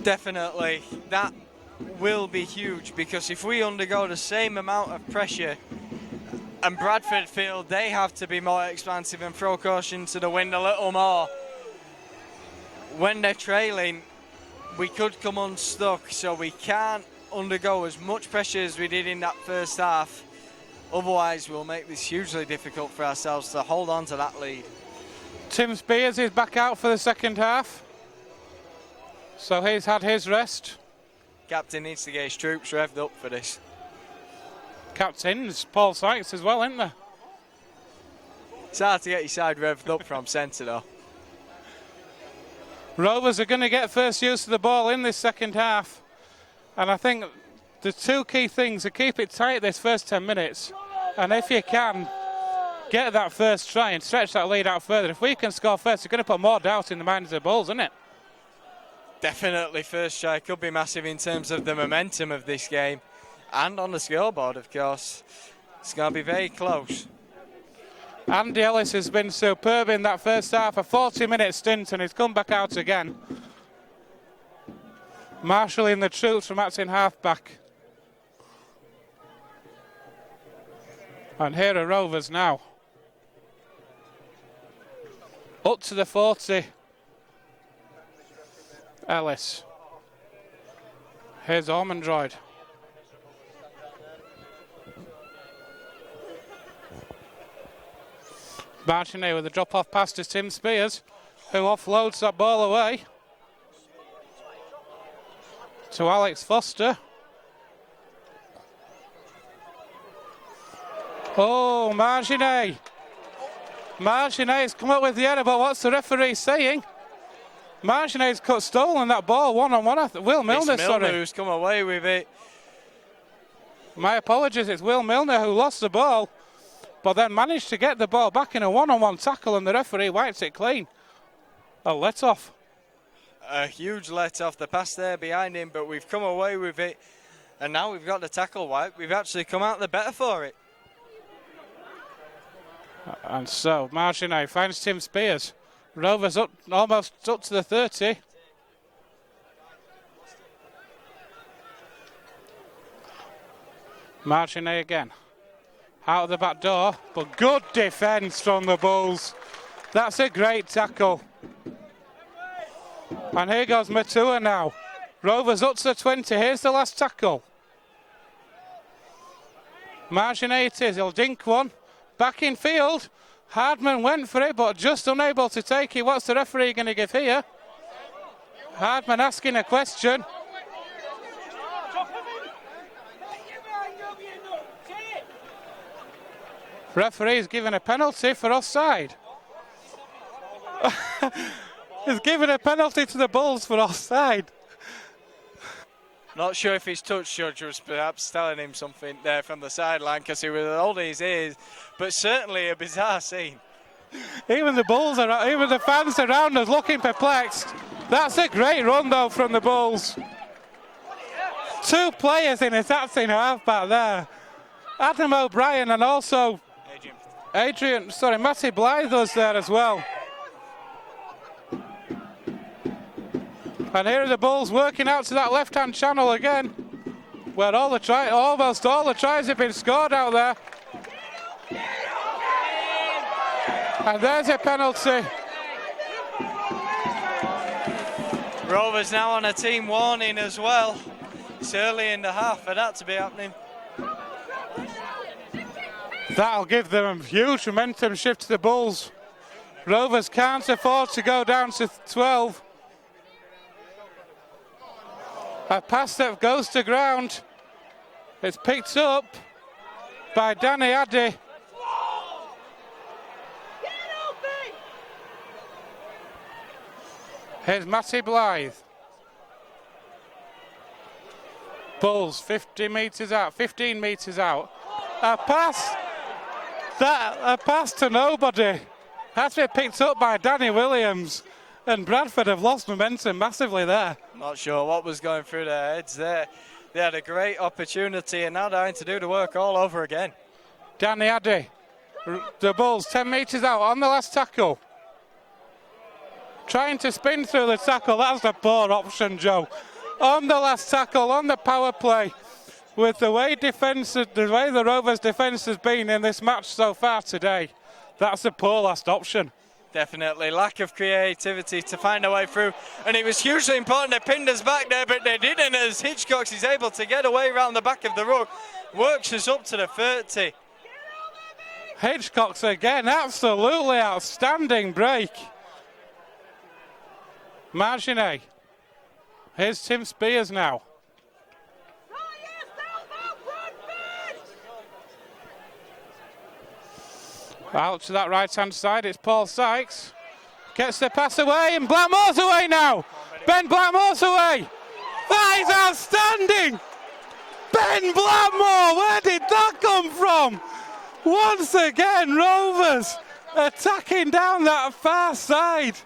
Definitely. That will be huge, because if we undergo the same amount of pressure and Bradford feel they have to be more expansive and throw caution to the wind a little more, when they're trailing, we could come unstuck, so we can't undergo as much pressure as we did in that first half. Otherwise, we'll make this hugely difficult for ourselves to hold on to that lead. Tim Spears is back out for the second half, so he's had his rest. Captain needs to get his troops revved up for this. Captain's Paul Sykes as well, isn't there? It's hard to get your side revved up from centre, though. Rovers are going to get first use of the ball in this second half, and I think the two key things are keep it tight this first 10 minutes, and if you can, get that first try and stretch that lead out further. If we can score first, it's going to put more doubt in the minds of the Bulls, isn't it? Definitely first try could be massive in terms of the momentum of this game, and on the scoreboard, of course. It's going to be very close. Andy Ellis has been superb in that first half, a 40-minute stint, and he's come back out again. Marshalling the troops from acting halfback. And here are Rovers now. Up to the 40. Ellis. Here's Ormondroyd. Martinet with a drop-off pass to Tim Spears, who offloads that ball away to Alex Foster. Oh, Martinet. Martinet's come up with the header, but what's the referee saying? Martinet's stolen that ball one-on-one. Will Milner, it's Milner who's come away with it. My apologies, it's Will Milner who lost the ball, but then managed to get the ball back in a one-on-one tackle, and the referee wipes it clean. A let-off. A huge let-off. The pass there behind him, but we've come away with it, and now we've got the tackle wipe. We've actually come out the better for it. And so Martinet finds Tim Spears. Rovers up, almost up to the 30. Martinet again. Out of the back door, but good defence from the Bulls. That's a great tackle. And here goes Matua now. Rovers up to the 20. Here's the last tackle. Martinet it is. He'll dink one. Back in field. Hardman went for it, but just unable to take it. What's the referee going to give here? Hardman asking a question. Referee's given a penalty for offside. He's given a penalty to the Bulls for offside. Not sure if his touch judge was perhaps telling him something there from the sideline because he was holding his ears, but certainly a bizarre scene. Even the Bulls are, even the fans around us looking perplexed. That's a great run though from the Bulls. 2 players in attacking halfback there. Adam O'Brien and also Matty Blythe was there as well. And here are the Bulls working out to that left-hand channel again, where almost all the tries have been scored out there. And there's a penalty. Rovers now on a team warning as well. It's early in the half for that to be happening. That'll give them a huge momentum shift to the Bulls. Rovers can't afford to go down to 12. A pass that goes to ground. It's picked up by Danny Addy. Here's Matty Blythe. Bulls 15 metres out. A pass to nobody. Has been picked up by Danny Williams. And Bradford have lost momentum massively there. Not sure what was going through their heads there. They had a great opportunity and now they're having to do the work all over again. Danny Addy, the Bulls 10 metres out on the last tackle. Trying to spin through the tackle, that's a poor option, Joe. On the last tackle, on the power play, with the way the Rovers defence has been in this match so far today, that's a poor last option. Definitely lack of creativity to find a way through, and it was hugely important they pinned us back there, but they didn't, as Hitchcock is able to get away around the back of the ruck, works us up to the 30. Hitchcock's again, absolutely outstanding break. Marginet. Here's Tim Spears now. Out to that right-hand side, it's Paul Sykes. Gets the pass away, and Blackmore's away now. Ben Blackmore's away. That is outstanding. Ben Blackmore, where did that come from? Once again, Rovers attacking down that far side.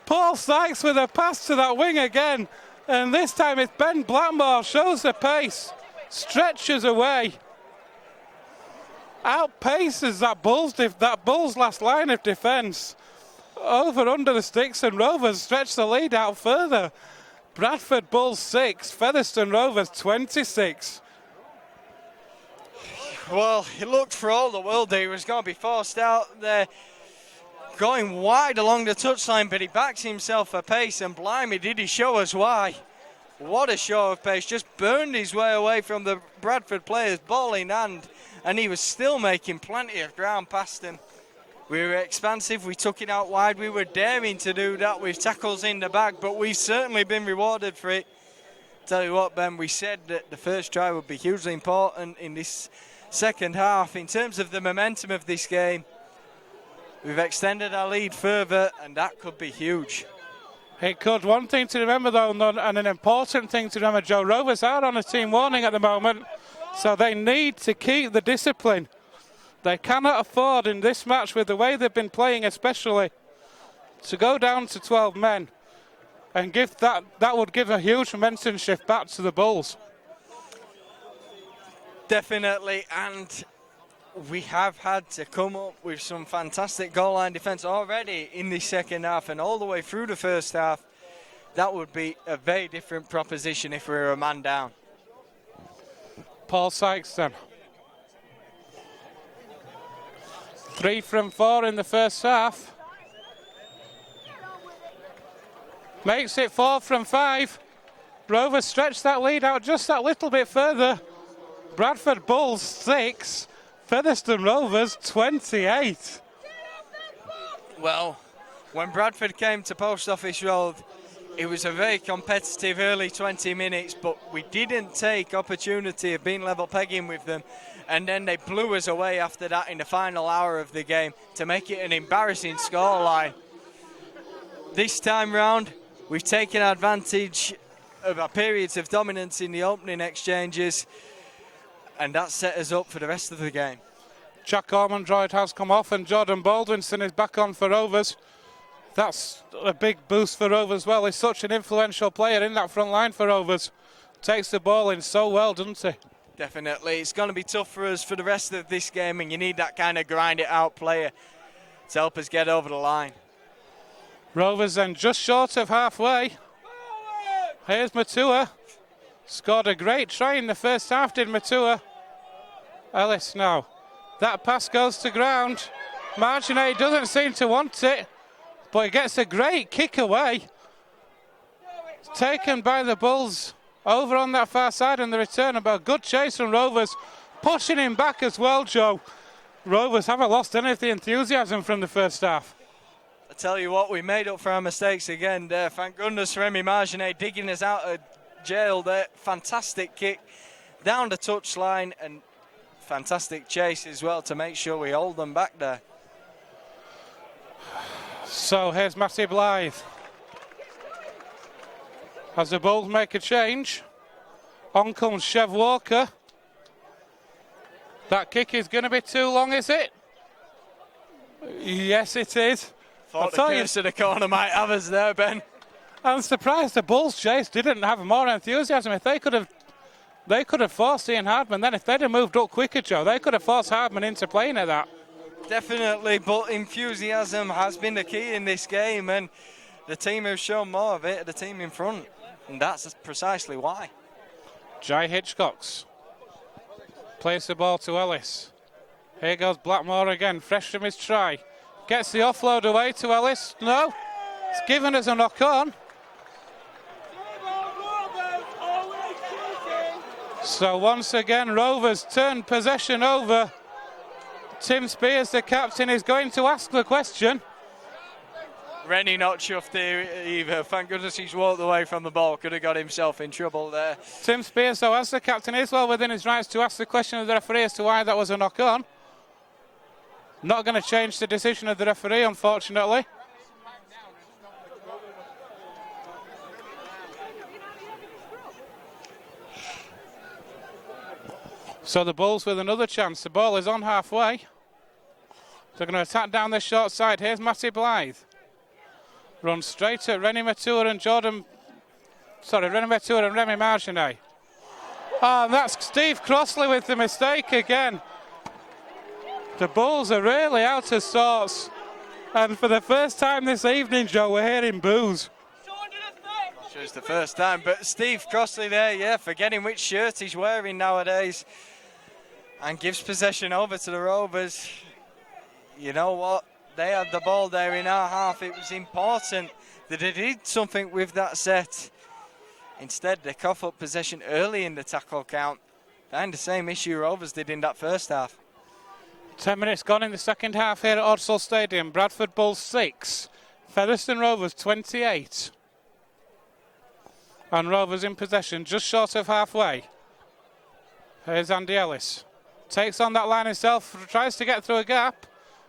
Paul Sykes with a pass to that wing again. And this time it's Ben Blackmore, shows the pace, stretches away. Outpaces that Bulls last line of defence. Over under the sticks, and Rovers stretch the lead out further. Bradford Bulls 6, Featherstone Rovers 26. Well, he looked for all the world he was going to be forced out there. going wide along the touchline, but he backs himself a pace, and blimey, did he show us why. What a show of pace, just burned his way away from the Bradford players, ball in hand, and he was still making plenty of ground past him. We were expansive, we took it out wide, we were daring to do that with tackles in the bag, but we've certainly been rewarded for it. Tell you what, Ben, we said that the first try would be hugely important in this second half. In terms of the momentum of this game, we've extended our lead further, and that could be huge. It could. One thing to remember, though, and an important thing to remember, Joe, Rovers are on a team warning at the moment, so they need to keep the discipline. They cannot afford in this match, with the way they've been playing especially, to go down to 12 men and give that would give a huge momentum shift back to the Bulls. Definitely, and we have had to come up with some fantastic goal line defence already in the second half and all the way through the first half. That would be a very different proposition if we were a man down. Paul Sykes then. 3 from 4 in the first half. Makes it 4 from 5. Rovers stretch that lead out just that little bit further. Bradford Bulls 6. Featherstone Rovers 28. Well, when Bradford came to Post Office Road, it was a very competitive early 20 minutes, but we didn't take opportunity of being level pegging with them, and then they blew us away after that in the final hour of the game to make it an embarrassing scoreline. This time round, we've taken advantage of our periods of dominance in the opening exchanges, and that set us up for the rest of the game. Jack Ormondroyd has come off and Jordan Baldwinson is back on for Rovers. That's a big boost for Rovers as well. He's such an influential player in that front line for Rovers. Takes the ball in so well, doesn't he? Definitely. It's going to be tough for us for the rest of this game, and you need that kind of grind it out player to help us get over the line. Rovers then just short of halfway. Here's Matua. Scored a great try in the first half, did Matua. Ellis now. That pass goes to ground. Marginet doesn't seem to want it, but he gets a great kick away. It's taken by the Bulls over on that far side, and the return about a good chase from Rovers, pushing him back as well, Joe. Rovers haven't lost any of the enthusiasm from the first half. I tell you what, we made up for our mistakes again there. Thank goodness for Remy Marginet digging us out of jail there. Fantastic kick down the touchline and fantastic chase as well to make sure we hold them back there. So here's Matty Blythe. As the Bulls make a change, on comes Chev Walker. That kick is going to be too long, is it? Yes, it is. Thought the curse of the corner might have us there, Ben. I'm surprised the Bulls chase didn't have more enthusiasm. If they could have forced Ian Hardman. Then if they'd have moved up quicker, Joe, they could have forced Hardman into playing at that. Definitely, but enthusiasm has been the key in this game, and the team who's shown more of it are the team in front, and that's precisely why. Jai Hitchcocks plays the ball to Ellis. Here goes Blackmore again, fresh from his try. Gets the offload away to Ellis. No, it's given as a knock on. So once again, Rovers turn possession over. Tim Spears, the captain, is going to ask the question. Rennie not chuffed there either. Thank goodness he's walked away from the ball. Could have got himself in trouble there. Tim Spears, though, as the captain, is well within his rights to ask the question of the referee as to why that was a knock on. Not going to change the decision of the referee, unfortunately. So the Bulls with another chance. The ball is on halfway. They're going to attack down the short side. Here's Matty Blythe. Runs straight at Rennie Matua and Rennie Matua and Remy Marginet. And that's Steve Crossley with the mistake again. The Bulls are really out of sorts. And for the first time this evening, Joe, we're hearing boos. Sure, it's the first time, but Steve Crossley there, yeah, forgetting which shirt he's wearing nowadays, and gives possession over to the Rovers. You know what? they had the ball there in our half. It was important that they did something with that set. Instead, they cough up possession early in the tackle count. And the same issue Rovers did in that first half. 10 minutes gone in the second half here at Odsal Stadium. Bradford Bulls 6, Featherstone Rovers 28. And Rovers in possession just short of halfway. Here's Andy Ellis. Takes on that line himself, tries to get through a gap.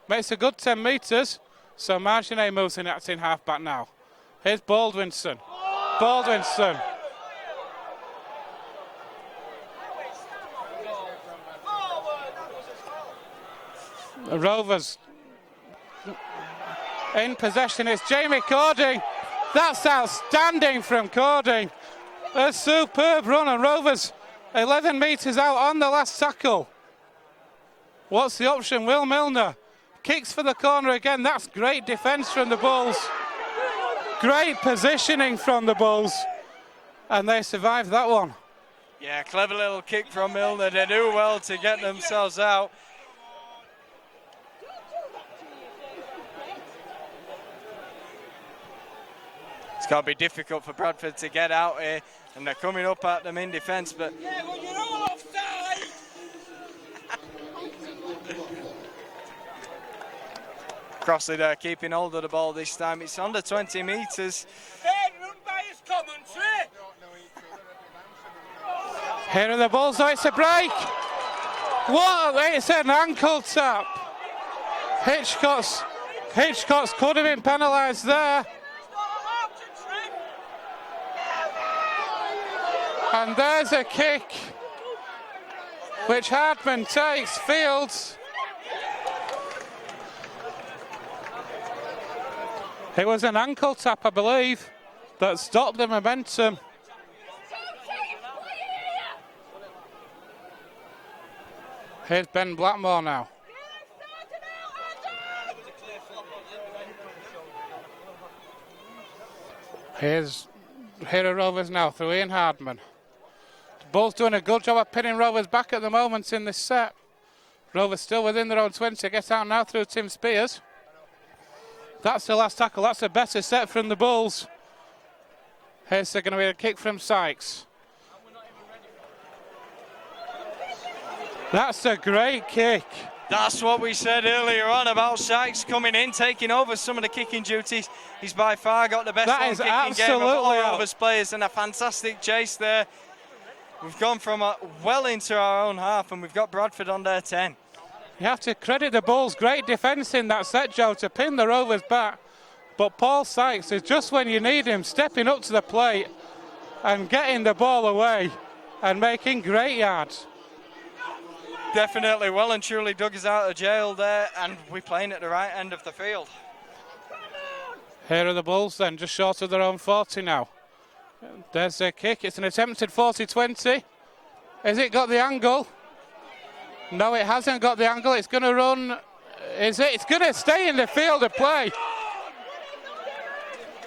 Makes a good 10 metres. So Marginet moves in acting half back now. Here's Baldwinson. Baldwinson. The Rovers in possession. It's Jamie Cording. That's outstanding from Cording. A superb run, and Rovers 11 metres out on the last tackle. What's the option? Will Milner kicks for the corner again. That's great defence from the Bulls. Great positioning from the Bulls. And they survived that one. Yeah, clever little kick from Milner. They do well to get themselves out. It's going to be difficult for Bradford to get out here, and they're coming up at them in defence, but... Yeah, well, you're all offside! Crossley there keeping hold of the ball this time. It's under 20 metres. Run by his commentary! Here are the Bulls, so it's a break. What? It's an ankle tap. Hitchcock's could have been penalised there. And there's a kick, which Hardman takes. Fields. It was an ankle tap, I believe, that stopped the momentum. Here's Ben Blackmore now. Here are Rovers now through Ian Hardman. Bulls doing a good job of pinning Rovers back at the moment in this set. Rovers still within their own 20. Get out now through Tim Spears. That's the last tackle. That's a better set from the Bulls. Here's going to be a kick from Sykes. That's a great kick. That's what we said earlier on about Sykes coming in, taking over some of the kicking duties. He's by far got the best kicking game of all Rovers players, and a fantastic chase there. We've gone from well into our own half, and we've got Bradford on their 10. You have to credit the Bulls' great defence in that set, Joe, to pin the Rovers back. But Paul Sykes is just when you need him, stepping up to the plate and getting the ball away and making great yards. Definitely well and truly dug us out of jail there, and we're playing at the right end of the field. Here are the Bulls then, just short of their own 40 now. There's a kick. It's an attempted 40-20. Has it got the angle? No, it hasn't got the angle. It's going to run. Is it? It's going to stay in the field of play.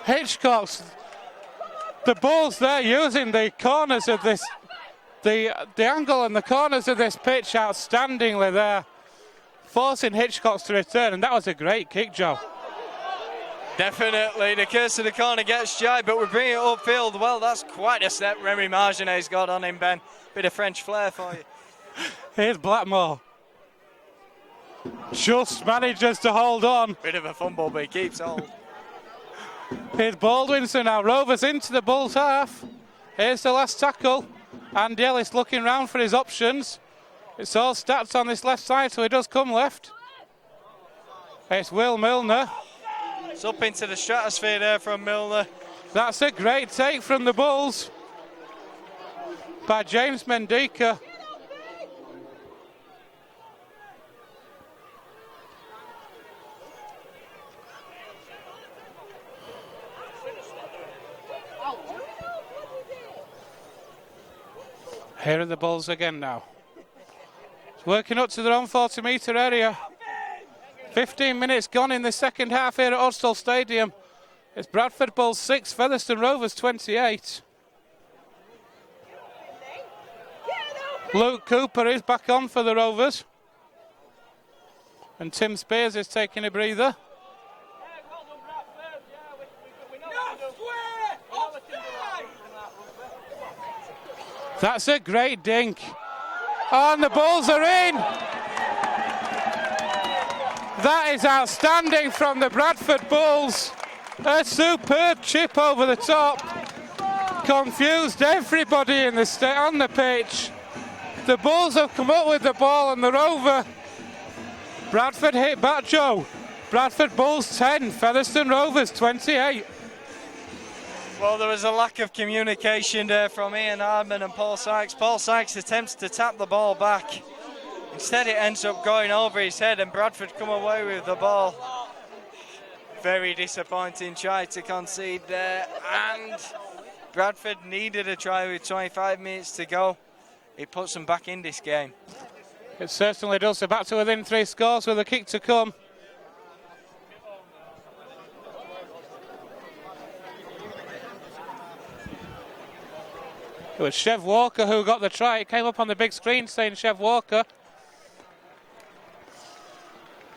Hitchcock's. The Bulls there using the corners of this, the angle and the corners of this pitch outstandingly there, forcing Hitchcock's to return, and that was a great kick, Joe. Definitely, the curse of the corner gets shy, but we bring it upfield. Well, that's quite a step Remy Marginet's got on him, Ben. Bit of French flair for you. Here's Blackmore. Just manages to hold on. Bit of a fumble, but he keeps hold. Here's Baldwinson now. Rovers into the Bulls half. Here's the last tackle. Andy Ellis looking round for his options. It's all stats on this left side, so he does come left. It's Will Milner. It's up into the stratosphere there from Milner. That's a great take from the Bulls by James Mendika. Here are the Bulls again now. It's working up to their own 40-metre area. 15 minutes gone in the second half here at Odsal Stadium. It's Bradford Bulls 6, Featherstone Rovers 28. Luke Cooper is back on for the Rovers. And Tim Spears is taking a breather. That's a great dink. Oh, and the Bulls are in. That is outstanding from the Bradford Bulls. A superb chip over the top. Confused everybody in the on the pitch. The Bulls have come up with the ball and they're over. Bradford hit back, Joe. Bradford Bulls 10, Featherstone Rovers 28. Well, there was a lack of communication there from Ian Hardman and Paul Sykes. Paul Sykes attempts to tap the ball back. Instead, it ends up going over his head and Bradford come away with the ball. Very disappointing try to concede there, and Bradford needed a try with 25 minutes to go. It puts them back in this game. It certainly does. They're back to within 3 scores with a kick to come. It was Chev Walker who got the try. It came up on the big screen saying Chev Walker.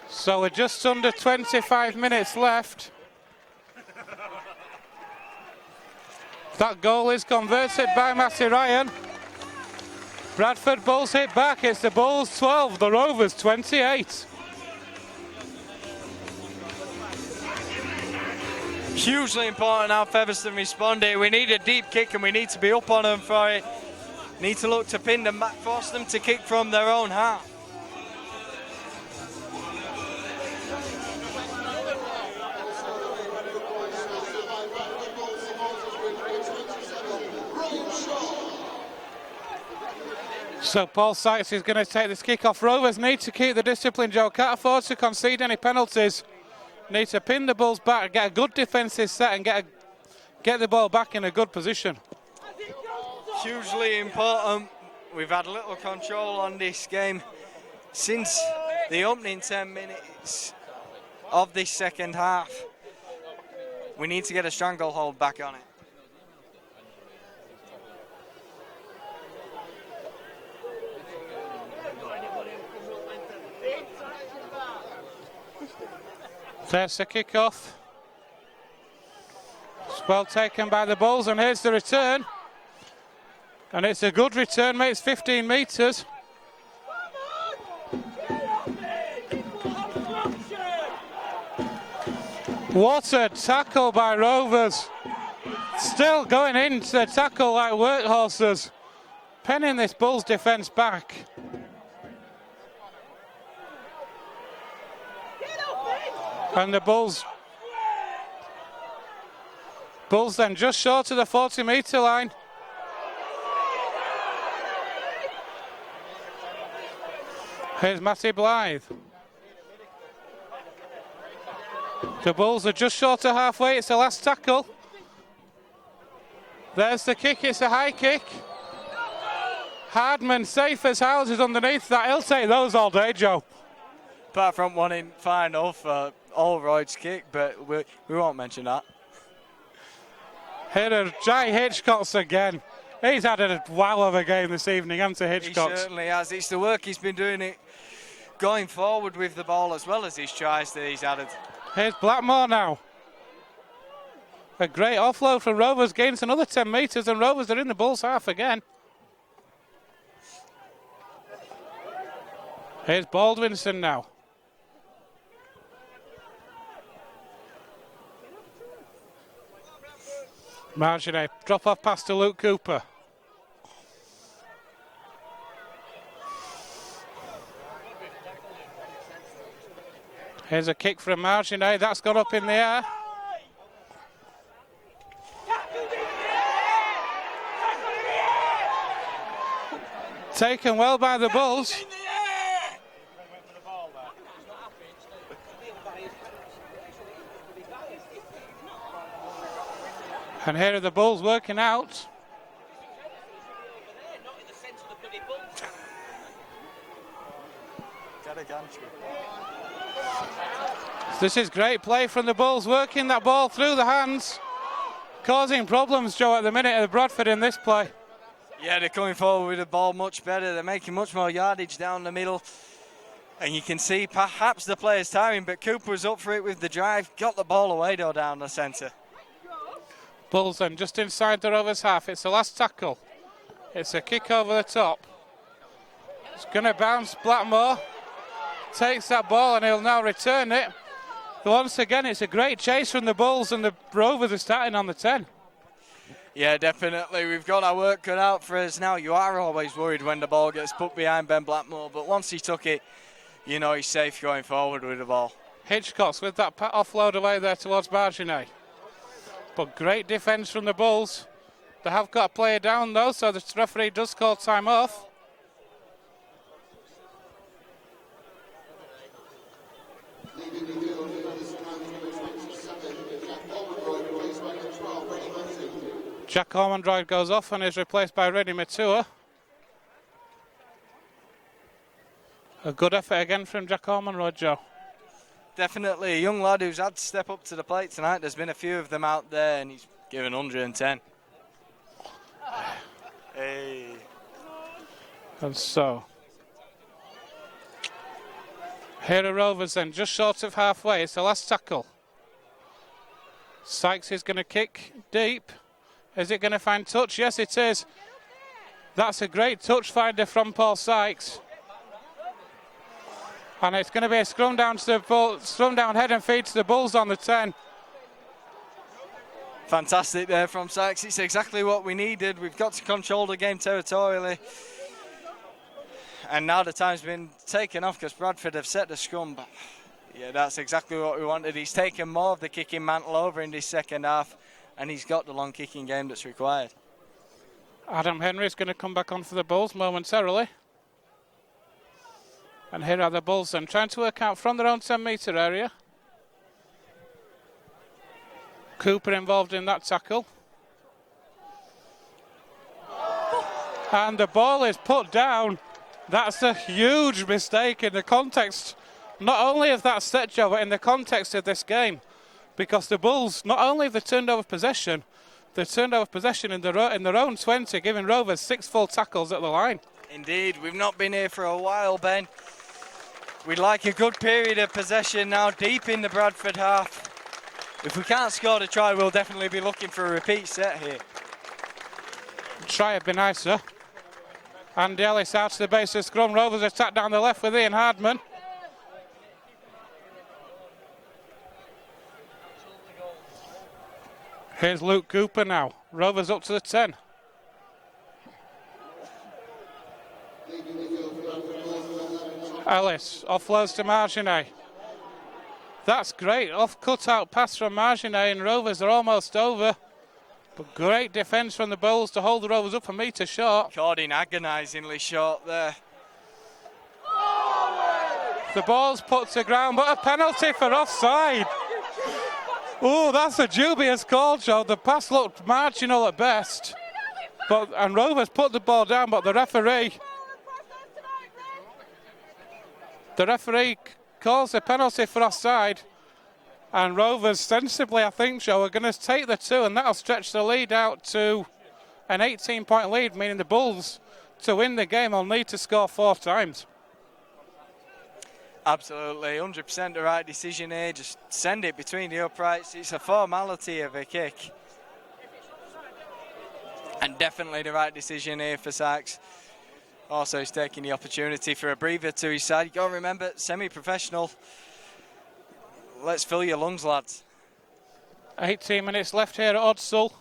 So we're just under 25 minutes left. That goal is converted by Matty Ryan. Bradford Bulls hit back. It's the Bulls 12, the Rovers 28. Hugely important how Featherstone responded. We need a deep kick and we need to be up on them for it. Need to look to pin them back, force them to kick from their own half. So Paul Sykes is going to take this kick off. Rovers need to keep the discipline, Joe. Can't afford to concede any penalties. Need to pin the Bulls back, get a good defensive set and get the ball back in a good position. Hugely important. We've had little control on this game since the opening 10 minutes of this second half. We need to get a stranglehold back on it. There's the kick-off. It's well taken by the Bulls, and here's the return. And it's a good return, mate. It's 15 metres. What a tackle by Rovers. Still going into the tackle like workhorses. Penning this Bulls defence back. And the Bulls then just short of the 40-metre line. Here's Matty Blythe. The Bulls are just short of halfway. It's the last tackle. There's the kick. It's a high kick. Hardman safe as houses underneath that. He'll take those all day, Joe. Apart from one in final for Allroyd's kick, but we won't mention that. Here are Jai Hitchcock again. He's had a wow of a game this evening, hasn't he, Hitchcock? He certainly has. It's the work he's been doing it going forward with the ball as well as his tries that he's added. Here's Blackmore now. A great offload from Rovers, gains another 10 metres, and Rovers are in the Bulls' half again. Here's Baldwinson now. Marginet, drop off pass to Luke Cooper. Here's a kick from Marginet, that's gone up in the air. Taken well by the Bulls. And here are the Bulls working out. This is great play from the Bulls, working that ball through the hands, causing problems, Joe, at the minute of Bradford in this play. Yeah, they're coming forward with the ball much better. They're making much more yardage down the middle. And you can see perhaps the player's tiring, but Cooper was up for it with the drive, got the ball away though down the centre. Bulls then just inside the Rovers half. It's the last tackle. It's a kick over the top. It's going to bounce. Blackmore takes that ball and he'll now return it. Once again, it's a great chase from the Bulls, and the Rovers are starting on the 10. Yeah, definitely. We've got our work cut out for us now. You are always worried when the ball gets put behind Ben Blackmore, but once he took it, you know he's safe going forward with the ball. Hitchcock's with that offload away there towards Marginet. But great defence from the Bulls. They have got a player down though, so the referee does call time off. Jack Ormondroyd goes off and is replaced by Reddy Matua. A good effort again from Jack Ormondroyd, Joe. Definitely a young lad who's had to step up to the plate tonight. There's been a few of them out there and he's given 110. Hey. And so, here are Rovers then, just short of halfway. It's the last tackle. Sykes is going to kick deep. Is it going to find touch? Yes, it is. That's a great touch finder from Paul Sykes. And it's going to be a scrum down to the ball, scrum down head and feet to the Bulls on the 10. Fantastic there from Sykes. It's exactly what we needed. We've got to control the game territorially. And now the time's been taken off because Bradford have set the scrum. But yeah, that's exactly what we wanted. He's taken more of the kicking mantle over in this second half, and he's got the long kicking game that's required. Adam Henry's going to come back on for the Bulls momentarily. And here are the Bulls then, trying to work out from their own 10-metre area. Cooper involved in that tackle. And the ball is put down. That's a huge mistake in the context, not only of that set job, but in the context of this game. Because the Bulls, not only have they turned over possession, they've turned over possession in their own 20, giving Rovers 6 full tackles at the line. Indeed, we've not been here for a while, Ben. We'd like a good period of possession now, deep in the Bradford half. If we can't score the try, we'll definitely be looking for a repeat set here. Try would be nicer. Andy Ellis out to the base of the scrum. Rovers attack down the left with Ian Hardman. Here's Luke Cooper now. Rovers up to the 10. Ellis offloads to Marginet. That's great. Off cut-out pass from Marginet, and Rovers are almost over. But great defence from the Bulls to hold the Rovers up a metre short. Cording agonisingly short there. The ball's put to ground, but a penalty for offside. Oh, that's a dubious call, Joe. The pass looked marginal at best. And Rovers put the ball down, but the referee calls a penalty for offside. And Rovers sensibly, I think, Joe, are going to take the 2, and that'll stretch the lead out to an 18-point lead, meaning the Bulls, to win the game, will need to score 4 times. Absolutely, 100% the right decision here. Just send it between the uprights. It's a formality of a kick. And definitely the right decision here for Sykes. Also, he's taking the opportunity for a breather to his side. You've got to remember, semi-professional. Let's fill your lungs, lads. 18 minutes left here at Odsall.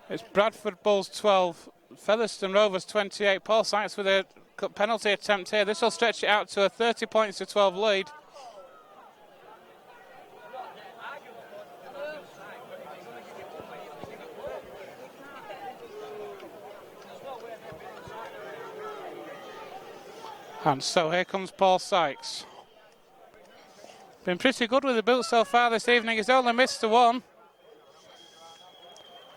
It's Bradford Bulls 12, Featherstone Rovers 28. Paul Sykes with a penalty attempt here. This will stretch it out to a 30 points to 12 lead. And so here comes Paul Sykes. Been pretty good with the boot so far this evening. He's only missed the 1.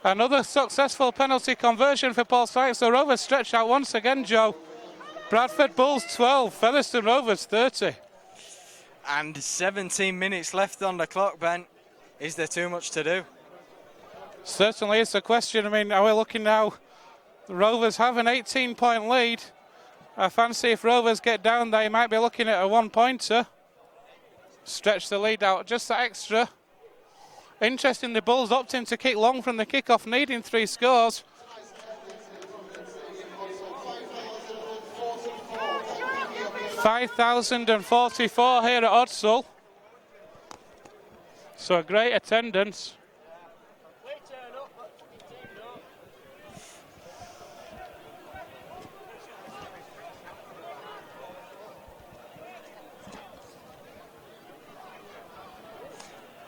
Another successful penalty conversion for Paul Sykes. The Rovers stretch out once again, Joe. Bradford Bulls 12, Featherstone Rovers 30. And 17 minutes left on the clock, Ben. Is there too much to do? Certainly is the question. I mean, are we looking now? The Rovers have an 18-point lead. I fancy if Rovers get down, they might be looking at a 1-pointer. Stretch the lead out just that extra. Interesting, the Bulls opting to kick long from the kickoff, needing 3 scores. 5,044 here at Odsall. So a great attendance.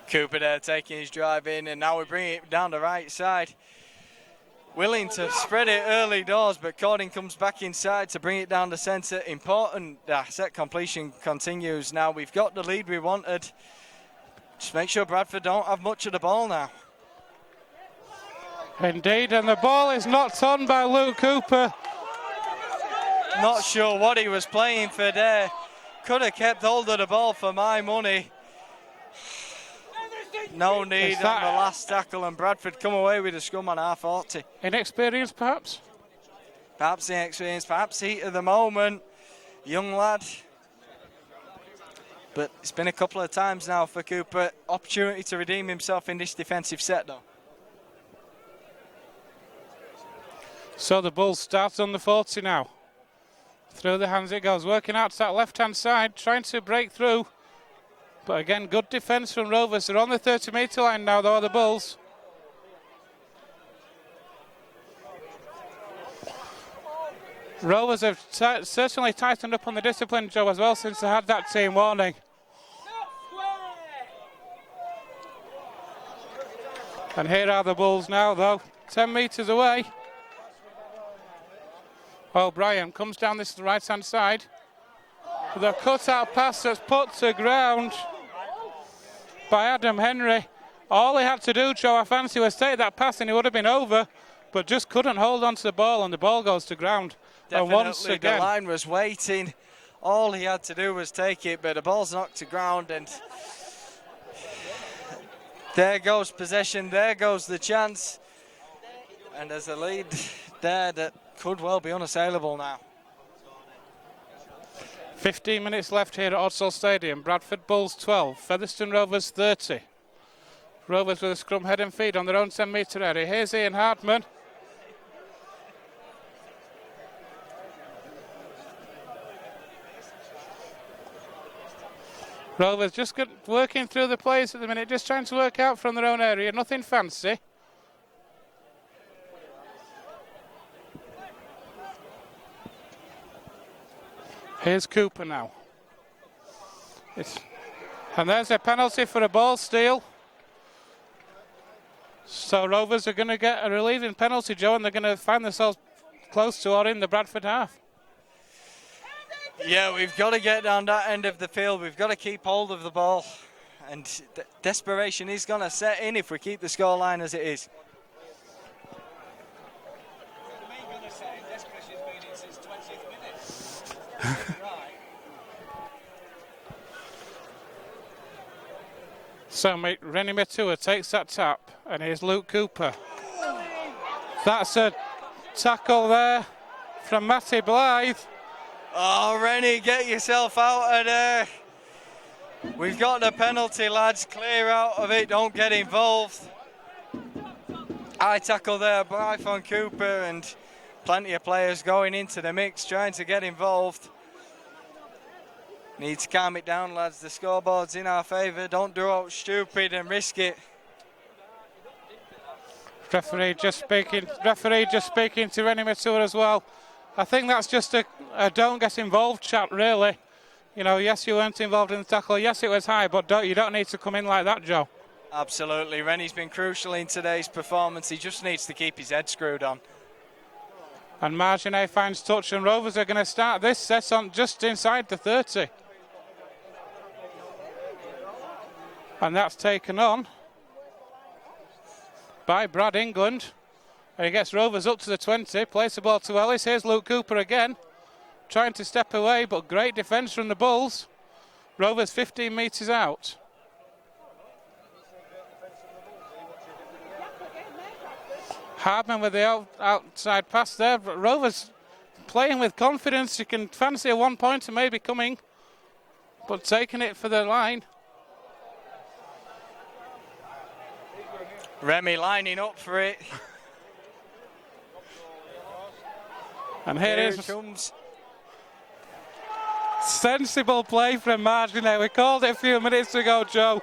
Cooper there taking his drive in, and now we bring it down the right side. Willing to spread it early doors, but Cording comes back inside to bring it down the centre. Important set completion continues now. We've got the lead we wanted. Just make sure Bradford don't have much of the ball now. Indeed, and the ball is knocked on by Luke Cooper. Not sure what he was playing for there. Could have kept hold of the ball for my money. No need on the last tackle, and Bradford come away with a scrum on R40. Inexperience, perhaps? Perhaps inexperience, perhaps heat of the moment. Young lad. But it's been a couple of times now for Cooper. Opportunity to redeem himself in this defensive set, though. So the Bulls start on the 40 now. Through the hands it goes, working out to that left-hand side, trying to break through. But again, good defence from Rovers. They're on the 30-metre line now, though, the Bulls. Rovers have certainly tightened up on the discipline, Joe, as well, since they had that team warning. And here are the Bulls now, though, 10 metres away. O'Brien comes down this right-hand side. The cut-out pass that's put to ground by Adam Henry. All he had to do, Joe, I fancy, was take that pass and he would have been over, but just couldn't hold on to the ball, and the ball goes to ground. Definitely, and once again, the line was waiting. All he had to do was take it, but the ball's knocked to ground, and there goes possession, there goes the chance. And there's a lead there that could well be unassailable now. 15 minutes left here at Odsall Stadium. Bradford Bulls 12, Featherstone Rovers 30. Rovers with a scrum head and feed on their own 10-metre area. Here's Ian Hartman. Rovers just working through the plays at the minute, just trying to work out from their own area, nothing fancy. Here's Cooper now. And there's a penalty for a ball steal. So Rovers are going to get a relieving penalty, Joe, and they're going to find themselves close to or in the Bradford half. Yeah, we've got to get down that end of the field. We've got to keep hold of the ball. And desperation is going to set in if we keep the scoreline as it is. So Rennie Matua takes that tap, and here's Luke Cooper. That's a tackle there from Matty Blythe. Oh, Rennie, get yourself out of there. We've got the penalty, lads. Clear out of it, don't get involved. High tackle there by Von Cooper, and plenty of players going into the mix, trying to get involved. Need to calm it down, lads. The scoreboard's in our favour. Don't do out stupid and risk it. Referee just speaking to Rennie Matua as well. I think that's just a don't get involved chat, really. You know, yes, you weren't involved in the tackle. Yes, it was high, but you don't need to come in like that, Joe. Absolutely. Rennie's been crucial in today's performance. He just needs to keep his head screwed on. And Marginet finds touch, and Rovers are going to start this set on just inside the 30. And that's taken on by Brad England. And he gets Rovers up to the 20, plays the ball to Ellis. Here's Luke Cooper again, trying to step away, but great defence from the Bulls. Rovers 15 metres out. Hardman with the outside pass there. Rovers playing with confidence. You can fancy a one-pointer maybe coming, but taking it for the line. Remy lining up for it. And here it comes. Sensible play from Marginet. We called it a few minutes ago, Joe.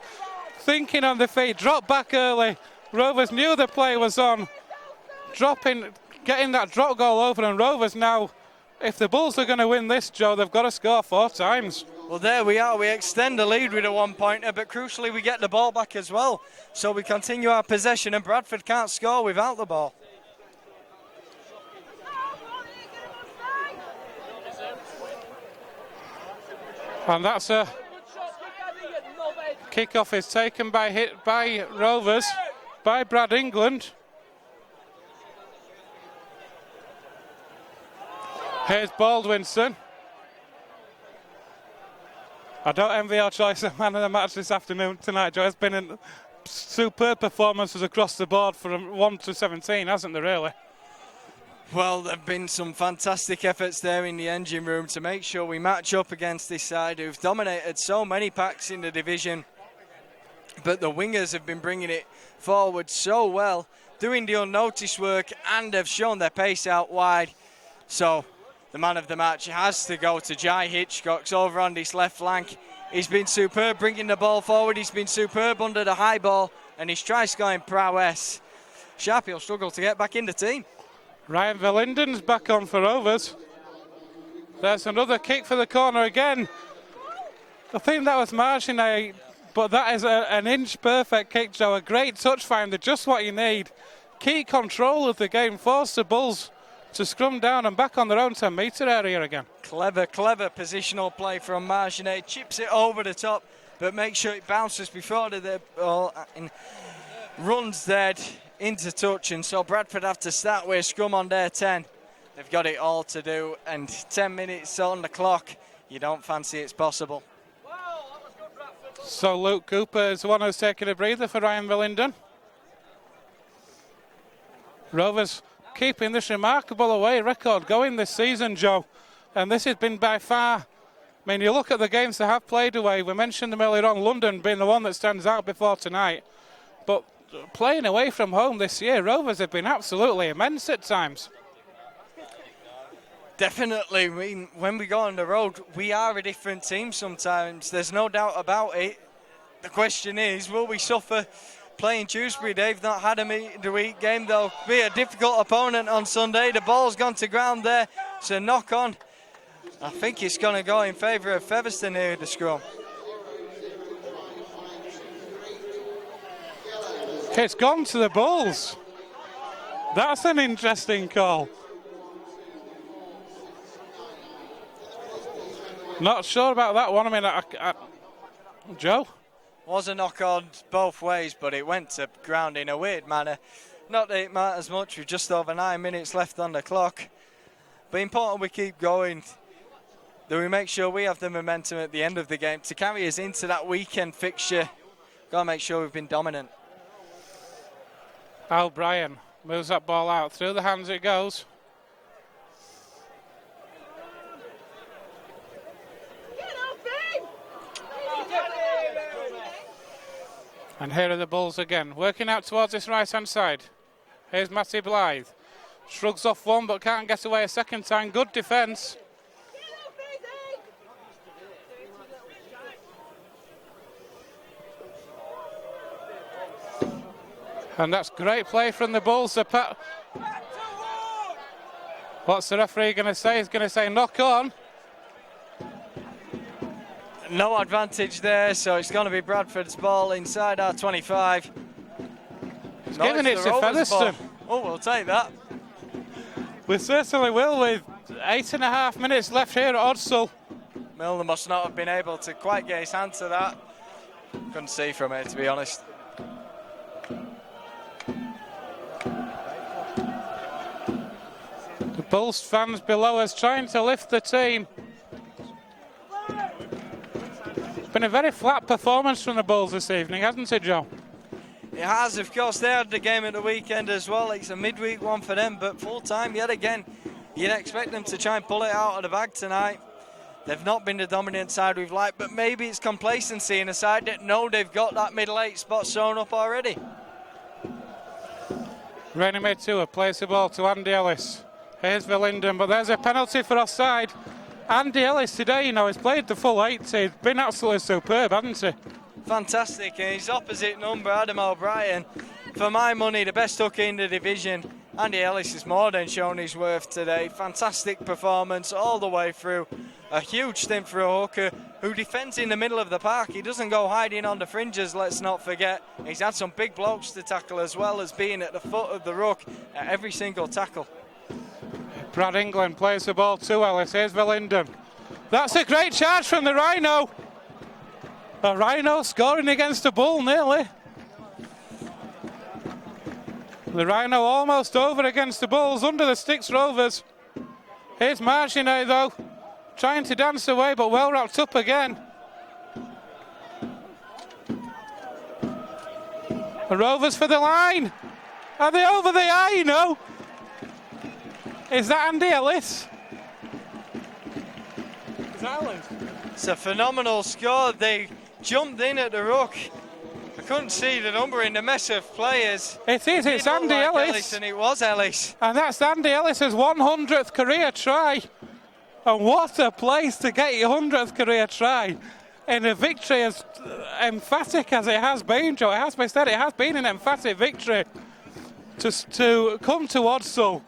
Thinking on the feet, dropped back early. Rovers knew the play was on. Getting that drop goal over, and Rovers now, if the Bulls are going to win this, Joe, they've got to score 4 times. Well, there we are. We extend the lead with a 1-pointer, but crucially we get the ball back as well. So we continue our possession, and Bradford can't score without the ball. And that's a kick-off is taken by Rovers, by Brad England. Here's Baldwinson. I don't envy your choice of man of the match this afternoon tonight, Joe. It's been a superb performances across the board from 1 to 17, hasn't there, really? Well, there have been some fantastic efforts there in the engine room to make sure we match up against this side who've dominated so many packs in the division. But the wingers have been bringing it forward so well, doing the unnoticed work, and have shown their pace out wide. So the man of the match has to go to Jai Hitchcock's over on this left flank. He's been superb bringing the ball forward. He's been superb under the high ball, and his try-scoring prowess. Sharpie will struggle to get back in the team. Ryan Verlinden's back on for Rovers. There's another kick for the corner again. I think that was Marginet, but that is an inch perfect kick, Joe. A great touch finder, just what you need. Key control of the game, force the Bulls to scrum down and back on their own 10-metre area again. Clever Positional play from Marginet. Chips it over the top, but make sure it bounces before the ball and runs dead into touch. And so Bradford have to start with a scrum on their 10. They've got it all to do, and 10 minutes on the clock. You don't fancy it's possible. So Luke Cooper is the one who's taking a breather for Ryan Verlinden. Rovers keeping this remarkable away record going this season, Joe. And this has been by far, I mean, you look at the games they have played away. We mentioned them earlier on, London being the one that stands out before tonight. But playing away from home this year, Rovers have been absolutely immense at times. Definitely. When we go on the road, we are a different team sometimes. There's no doubt about it. The question is, will we suffer playing Dewsbury? They've not had a meet-of-the-week game. They'll be a difficult opponent on Sunday. The ball's gone to ground there. It's a knock-on. I think it's going to go in favour of Featherstone here, the scrum. It's gone to the Bulls. That's an interesting call. Not sure about that one. I mean, Joe? Was a knock-on both ways, but it went to ground in a weird manner. Not that it matters much, with just over 9 minutes left on the clock. But important we keep going, that we make sure we have the momentum at the end of the game to carry us into that weekend fixture. Got to make sure we've been dominant. Al Bryan moves that ball out. Through the hands it goes. And here are the Bulls again, working out towards this right-hand side. Here's Matty Blythe. Shrugs off one, but can't get away a second time. Good defence. And that's great play from the Bulls. What's the referee going to say? He's going to say knock on. No advantage there, so it's going to be Bradford's ball inside our 25. He's giving it to Featherstone. Oh, we'll take that. We certainly will, with 8.5 minutes left here at Odsall. Milner must not have been able to quite get his hand to that. Couldn't see from it, to be honest. The Bulls fans below us trying to lift the team. It's been a very flat performance from the Bulls this evening, hasn't it, Joe? It has, of course. They had the game at the weekend as well. It's a midweek one for them, but full time yet again. You'd expect them to try and pull it out of the bag tonight. They've not been the dominant side we've liked, but maybe it's complacency in a side that know they've got that middle 8 spot sewn up already. Rainy Matua plays the ball to Andy Ellis. Here's Verlinden, but there's a penalty for offside. Andy Ellis today, you know, has played the full 80. He's been absolutely superb, hasn't he? Fantastic, and his opposite number, Adam O'Brien, for my money, the best hooker in the division. Andy Ellis has more than shown his worth today. Fantastic performance all the way through. A huge stint for a hooker who defends in the middle of the park. He doesn't go hiding on the fringes, let's not forget. He's had some big blokes to tackle as well as being at the foot of the ruck at every single tackle. Brad England plays the ball to Ellis. Here's Verlinden. That's a great charge from the Rhino. A Rhino scoring against a Bull nearly. The Rhino almost over against the Bulls under the sticks Rovers. Here's Marginet though, trying to dance away but well wrapped up again. The Rovers for the line. Are they over the eye, you know? Is that Andy Ellis? Is that Ellis? It's a phenomenal score. They jumped in at the ruck. I couldn't see the number in the mess of players. It is, it's It looked Andy like Ellis. And it was Ellis. And that's Andy Ellis's 100th career try. And what a place to get your 100th career try in a victory as emphatic as it has been, Joe. It has been said, it has been an emphatic victory. To come to Odsall,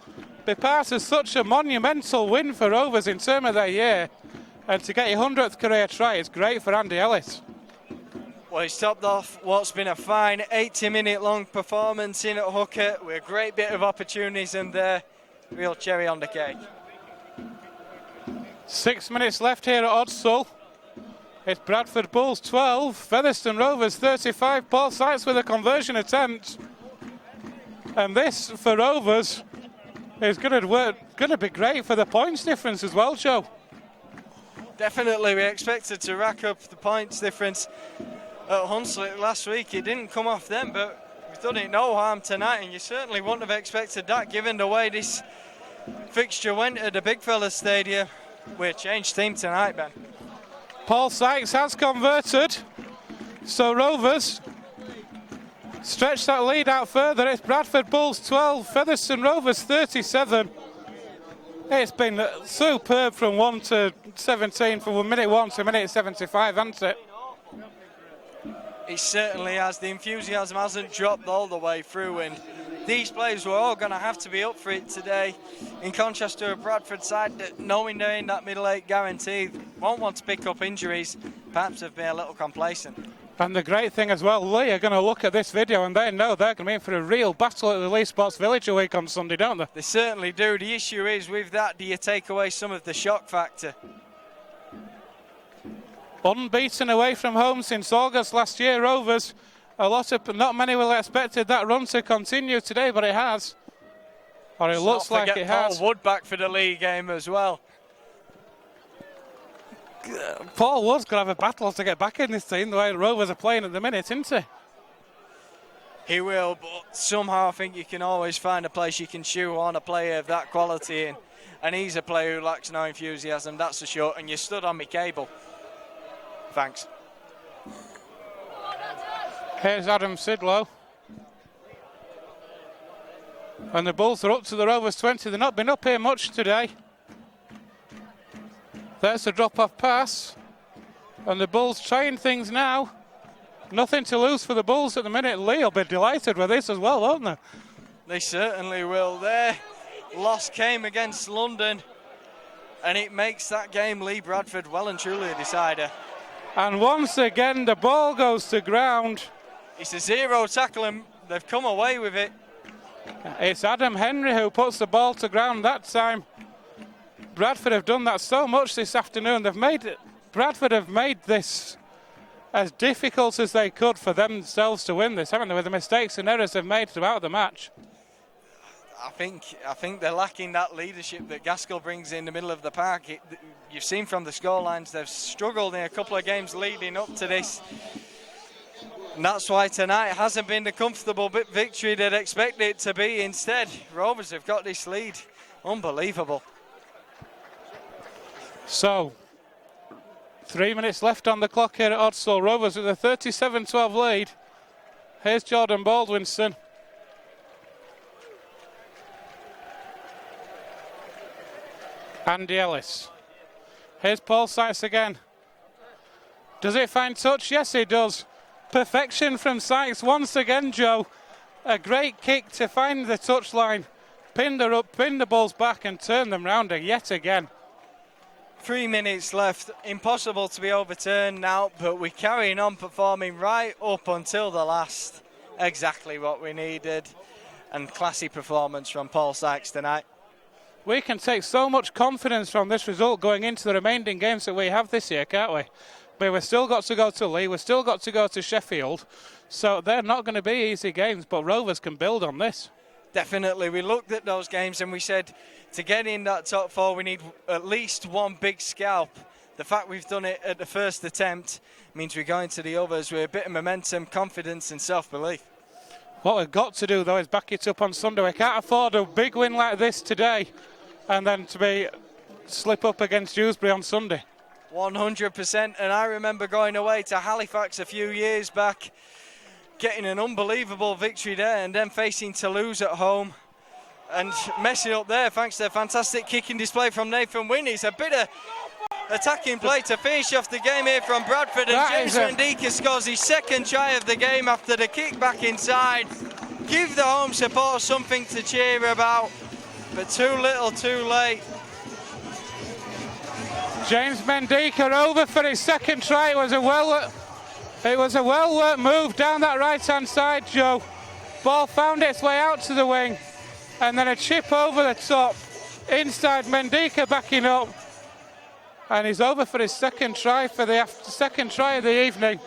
be part of such a monumental win for Rovers in terms of their year, and to get your 100th career try is great for Andy Ellis. Well, he's topped off what's been a fine 80-minute long performance in at hooker with a great bit of opportunities and real cherry on the cake. 6 minutes left here at Odsall. It's Bradford Bulls 12, Featherstone Rovers 35. Paul Sykes with a conversion attempt. And this, for Rovers, is going to be great for the points difference as well, Joe. Definitely, we expected to rack up the points difference at Hunslet last week. It didn't come off them, but we've done it no harm tonight, and you certainly wouldn't have expected that given the way this fixture went at the Big Fella Stadium. We're changed team tonight, Ben. Paul Sykes has converted, so Rovers stretch that lead out further. It's Bradford Bulls 12, Featherstone Rovers 37. It's been superb from 1 to 17, from minute 1 to minute 75, hasn't it? It certainly has. The enthusiasm hasn't dropped all the way through, and these players were all going to have to be up for it today, in contrast to a Bradford side that, knowing they're in that middle eight guaranteed, won't want to pick up injuries, perhaps have been a little complacent. And the great thing as well, Lee are going to look at this video and they know they're going to be in for a real battle at the Lee Sports Village a week on Sunday, don't they? They certainly do. The issue is with that, do you take away some of the shock factor? Unbeaten away from home since August last year, Rovers. Not many will have expected that run to continue today, but it has. Or it looks like it has. Paul Wood back for the league game as well. Paul Wood's going to have a battle to get back in this team, the way the Rovers are playing at the minute, isn't he? He will, but somehow I think you can always find a place you can shoehorn a player of that quality in. And he's a player who lacks no enthusiasm, that's for sure. And you stood on me cable. Thanks. Here's Adam Sidlow. And the Bulls are up to the Rovers 20. They've not been up here much today. There's a drop-off pass. And the Bulls trying things now. Nothing to lose for the Bulls at the minute. Lee will be delighted with this as well, won't they? They certainly will. Their loss came against London, and it makes that game Lee Bradford well and truly a decider. And once again, the ball goes to ground. It's a zero tackle, and they've come away with it. It's Adam Henry who puts the ball to ground that time. Bradford have done that so much this afternoon. Bradford have made this as difficult as they could for themselves to win this, haven't they, with the mistakes and errors they've made throughout the match. I think they're lacking that leadership that Gaskell brings in the middle of the park. You've seen from the scorelines they've struggled in a couple of games leading up to this. And that's why tonight hasn't been the comfortable victory they'd expect it to be. Instead, Rovers have got this lead. Unbelievable. So, 3 minutes left on the clock here at Odsall. Rovers with a 37-12 lead. Here's Jordan Baldwinson. Andy Ellis. Here's Paul Sykes again. Does it find touch? Yes, it does. Perfection from Sykes once again, Joe. A great kick to find the touchline. Pinned her up, pinned the balls back and turned them round yet again. 3 minutes left. Impossible to be overturned now, but we're carrying on performing right up until the last. Exactly what we needed. And classy performance from Paul Sykes tonight. We can take so much confidence from this result going into the remaining games that we have this year, can't we? We've still got to go to Leigh, we've still got to go to Sheffield, so they're not going to be easy games, but Rovers can build on this. Definitely. We looked at those games and we said to get in that top four we need at least one big scalp. The fact we've done it at the first attempt means we're going to the others with a bit of momentum, confidence and self-belief. What we've got to do though is back it up on Sunday. We can't afford a big win like this today and then to slip up against Dewsbury on Sunday. 100%, and I remember going away to Halifax a few years back, getting an unbelievable victory there and then facing Toulouse at home and messing up there thanks to a fantastic kicking display from Nathan Wynne. It's a bit of attacking play to finish off the game here from Bradford, and James Mendika scores his second try of the game after the kick back inside. Give the home support something to cheer about, but too little too late. James Mendika over for his second try. It was a well-worked move down that right-hand side, Joe. Ball found its way out to the wing, and then a chip over the top. Inside, Mendika backing up, and he's over for his second try of the evening.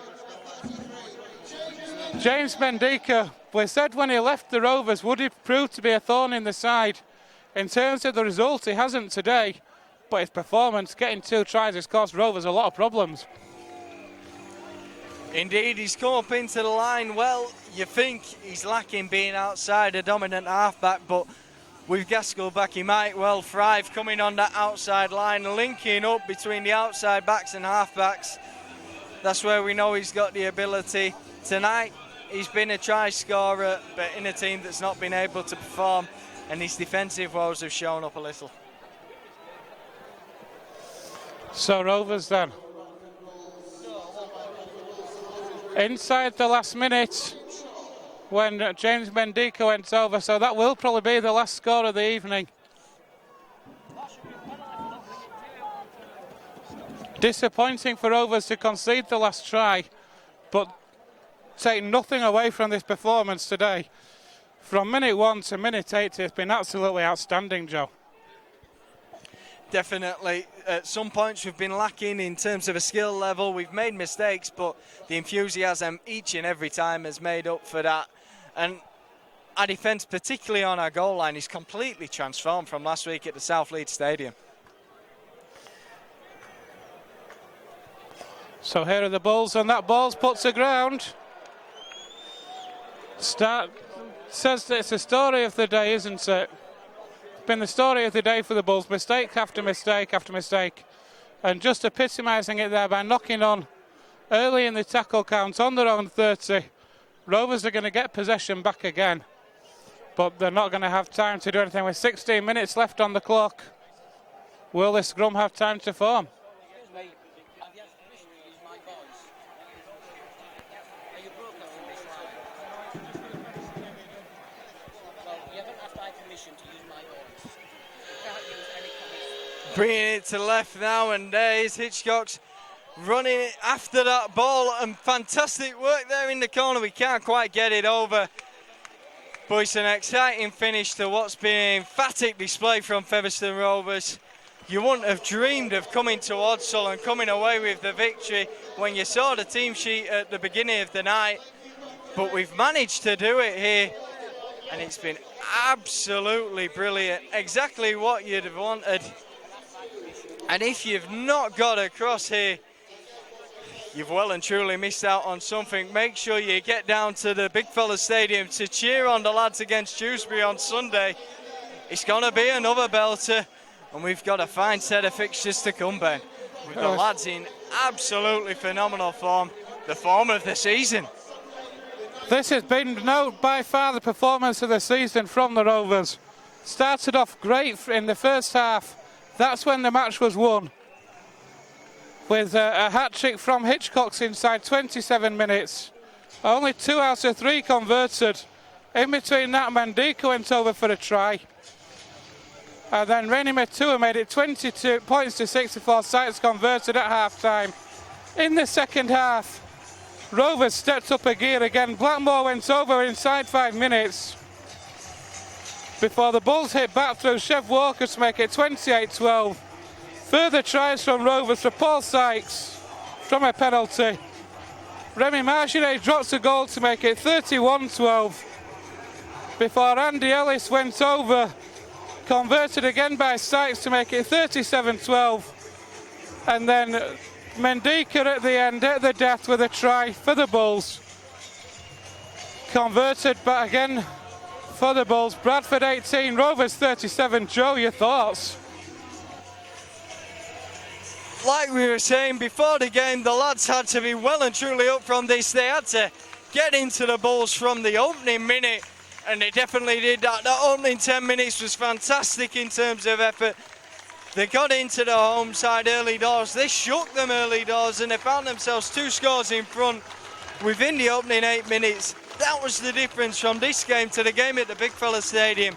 James Mendika, we said when he left the Rovers, would he prove to be a thorn in the side? In terms of the result, he hasn't today. But his performance, getting 2 tries, has caused Rovers a lot of problems. Indeed, he's come up into the line. Well, you think he's lacking being outside a dominant halfback, but with Gaskell back, he might well thrive coming on that outside line, linking up between the outside backs and halfbacks. That's where we know he's got the ability. Tonight, he's been a try scorer, but in a team that's not been able to perform, and his defensive woes have shown up a little. So Rovers then. Inside the last minute when James Mendika went over, so that will probably be the last score of the evening. Disappointing for Rovers to concede the last try, but take nothing away from this performance today. From minute 1 to minute 80, it's been absolutely outstanding, Joe. Definitely. At some points we've been lacking in terms of a skill level. We've made mistakes, but the enthusiasm each and every time has made up for that. And our defence, particularly on our goal line, is completely transformed from last week at the South Leeds Stadium. So here are the Bulls, and that ball's put to ground. Says that it's the story of the day, isn't it? Been the story of the day for the Bulls, mistake after mistake after mistake, and just epitomising it there by knocking on early in the tackle count on their own 30. Rovers are going to get possession back again, but they're not going to have time to do anything with 16 minutes left on the clock. Will this scrum have time to form? Bringing it to left now, and there is Hitchcock's running it after that ball, and fantastic work there in the corner. We can't quite get it over, but it's an exciting finish to what's been an emphatic display from Featherstone Rovers. You wouldn't have dreamed of coming to Odsall and coming away with the victory when you saw the team sheet at the beginning of the night, but we've managed to do it here, and it's been absolutely brilliant. Exactly what you'd have wanted. And if you've not got across here, you've well and truly missed out on something. Make sure you get down to the Big Fella Stadium to cheer on the lads against Dewsbury on Sunday. It's going to be another belter, and we've got a fine set of fixtures to come, Ben. With the lads in absolutely phenomenal form, the form of the season. This has been by far the performance of the season from the Rovers. Started off great in the first half. That's when the match was won. with a hat-trick from Hitchcock's inside 27 minutes. Only 2 out of 3 converted. In between that, Mandika went over for a try. And then Reni Matua made it 22 points to 64 sites converted at half-time. In the second half, Rovers stepped up a gear again. Blackmore went over inside 5 minutes before the Bulls hit back through Chev Walker to make it 28-12. Further tries from Rovers for Paul Sykes from a penalty. Remy Marginet drops a goal to make it 31-12 before Andy Ellis went over, converted again by Sykes to make it 37-12. And then Mendika at the end, at the death, with a try for the Bulls. Converted, but again for the Bulls. Bradford 18, Rovers 37. Joe, your thoughts? Like we were saying before the game, the lads had to be well and truly up from this. They had to get into the Bulls from the opening minute, and they definitely did that. The opening 10 minutes was fantastic in terms of effort. They got into the home side early doors. They shook them early doors, and they found themselves 2 scores in front within the opening 8 minutes. That was the difference from this game to the game at the Big Fella Stadium.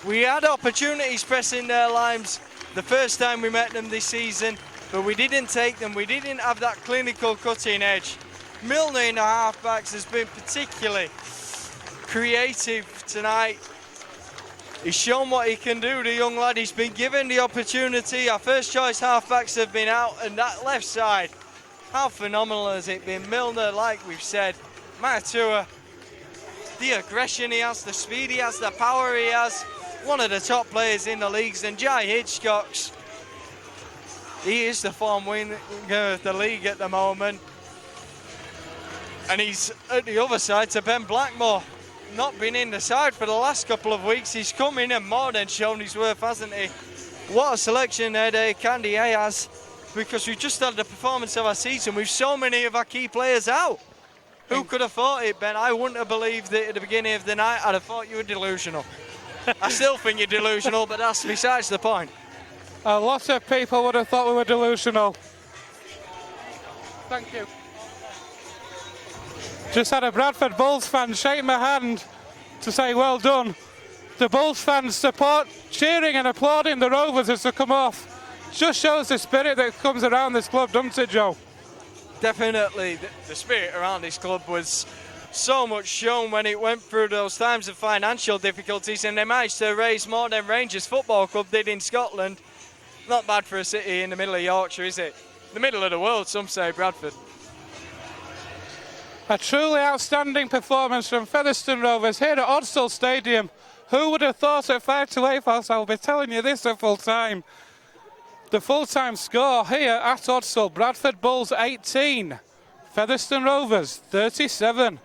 We had opportunities pressing their lines the first time we met them this season, but we didn't take them. We didn't have that clinical cutting edge. Milner in the halfbacks has been particularly creative tonight. He's shown what he can do, the young lad. He's been given the opportunity. Our first choice halfbacks have been out, and that left side, how phenomenal has it been? Milner, like we've said, Matua, the aggression he has, the speed he has, the power he has, one of the top players in the leagues. And Jai Hitchcock's, he is the form winner of the league at the moment. And he's at the other side to Ben Blackmore. Not been in the side for the last couple of weeks. He's come in and more than shown his worth, hasn't he? What a selection there Candy A has, because we've just had the performance of our season with so many of our key players out. Who could have thought it, Ben? I wouldn't have believed it at the beginning of the night. I'd have thought you were delusional. I still think you're delusional, but that's besides the point. A lot of people would have thought we were delusional. Thank you. Just had a Bradford Bulls fan shake my hand to say well done. The Bulls fans support, cheering and applauding the Rovers as they come off. Just shows the spirit that comes around this club, doesn't it, Joe? Definitely, the spirit around this club was so much shown when it went through those times of financial difficulties, and they managed to raise more than Rangers Football Club did in Scotland. Not bad for a city in the middle of Yorkshire, is it? The middle of the world, some say, Bradford. A truly outstanding performance from Featherstone Rovers here at Odsall Stadium. Who would have thought at 5-8, folks? I'll be telling you this at full time. The full-time score here at Odsall, Bradford Bulls 18, Featherstone Rovers 37.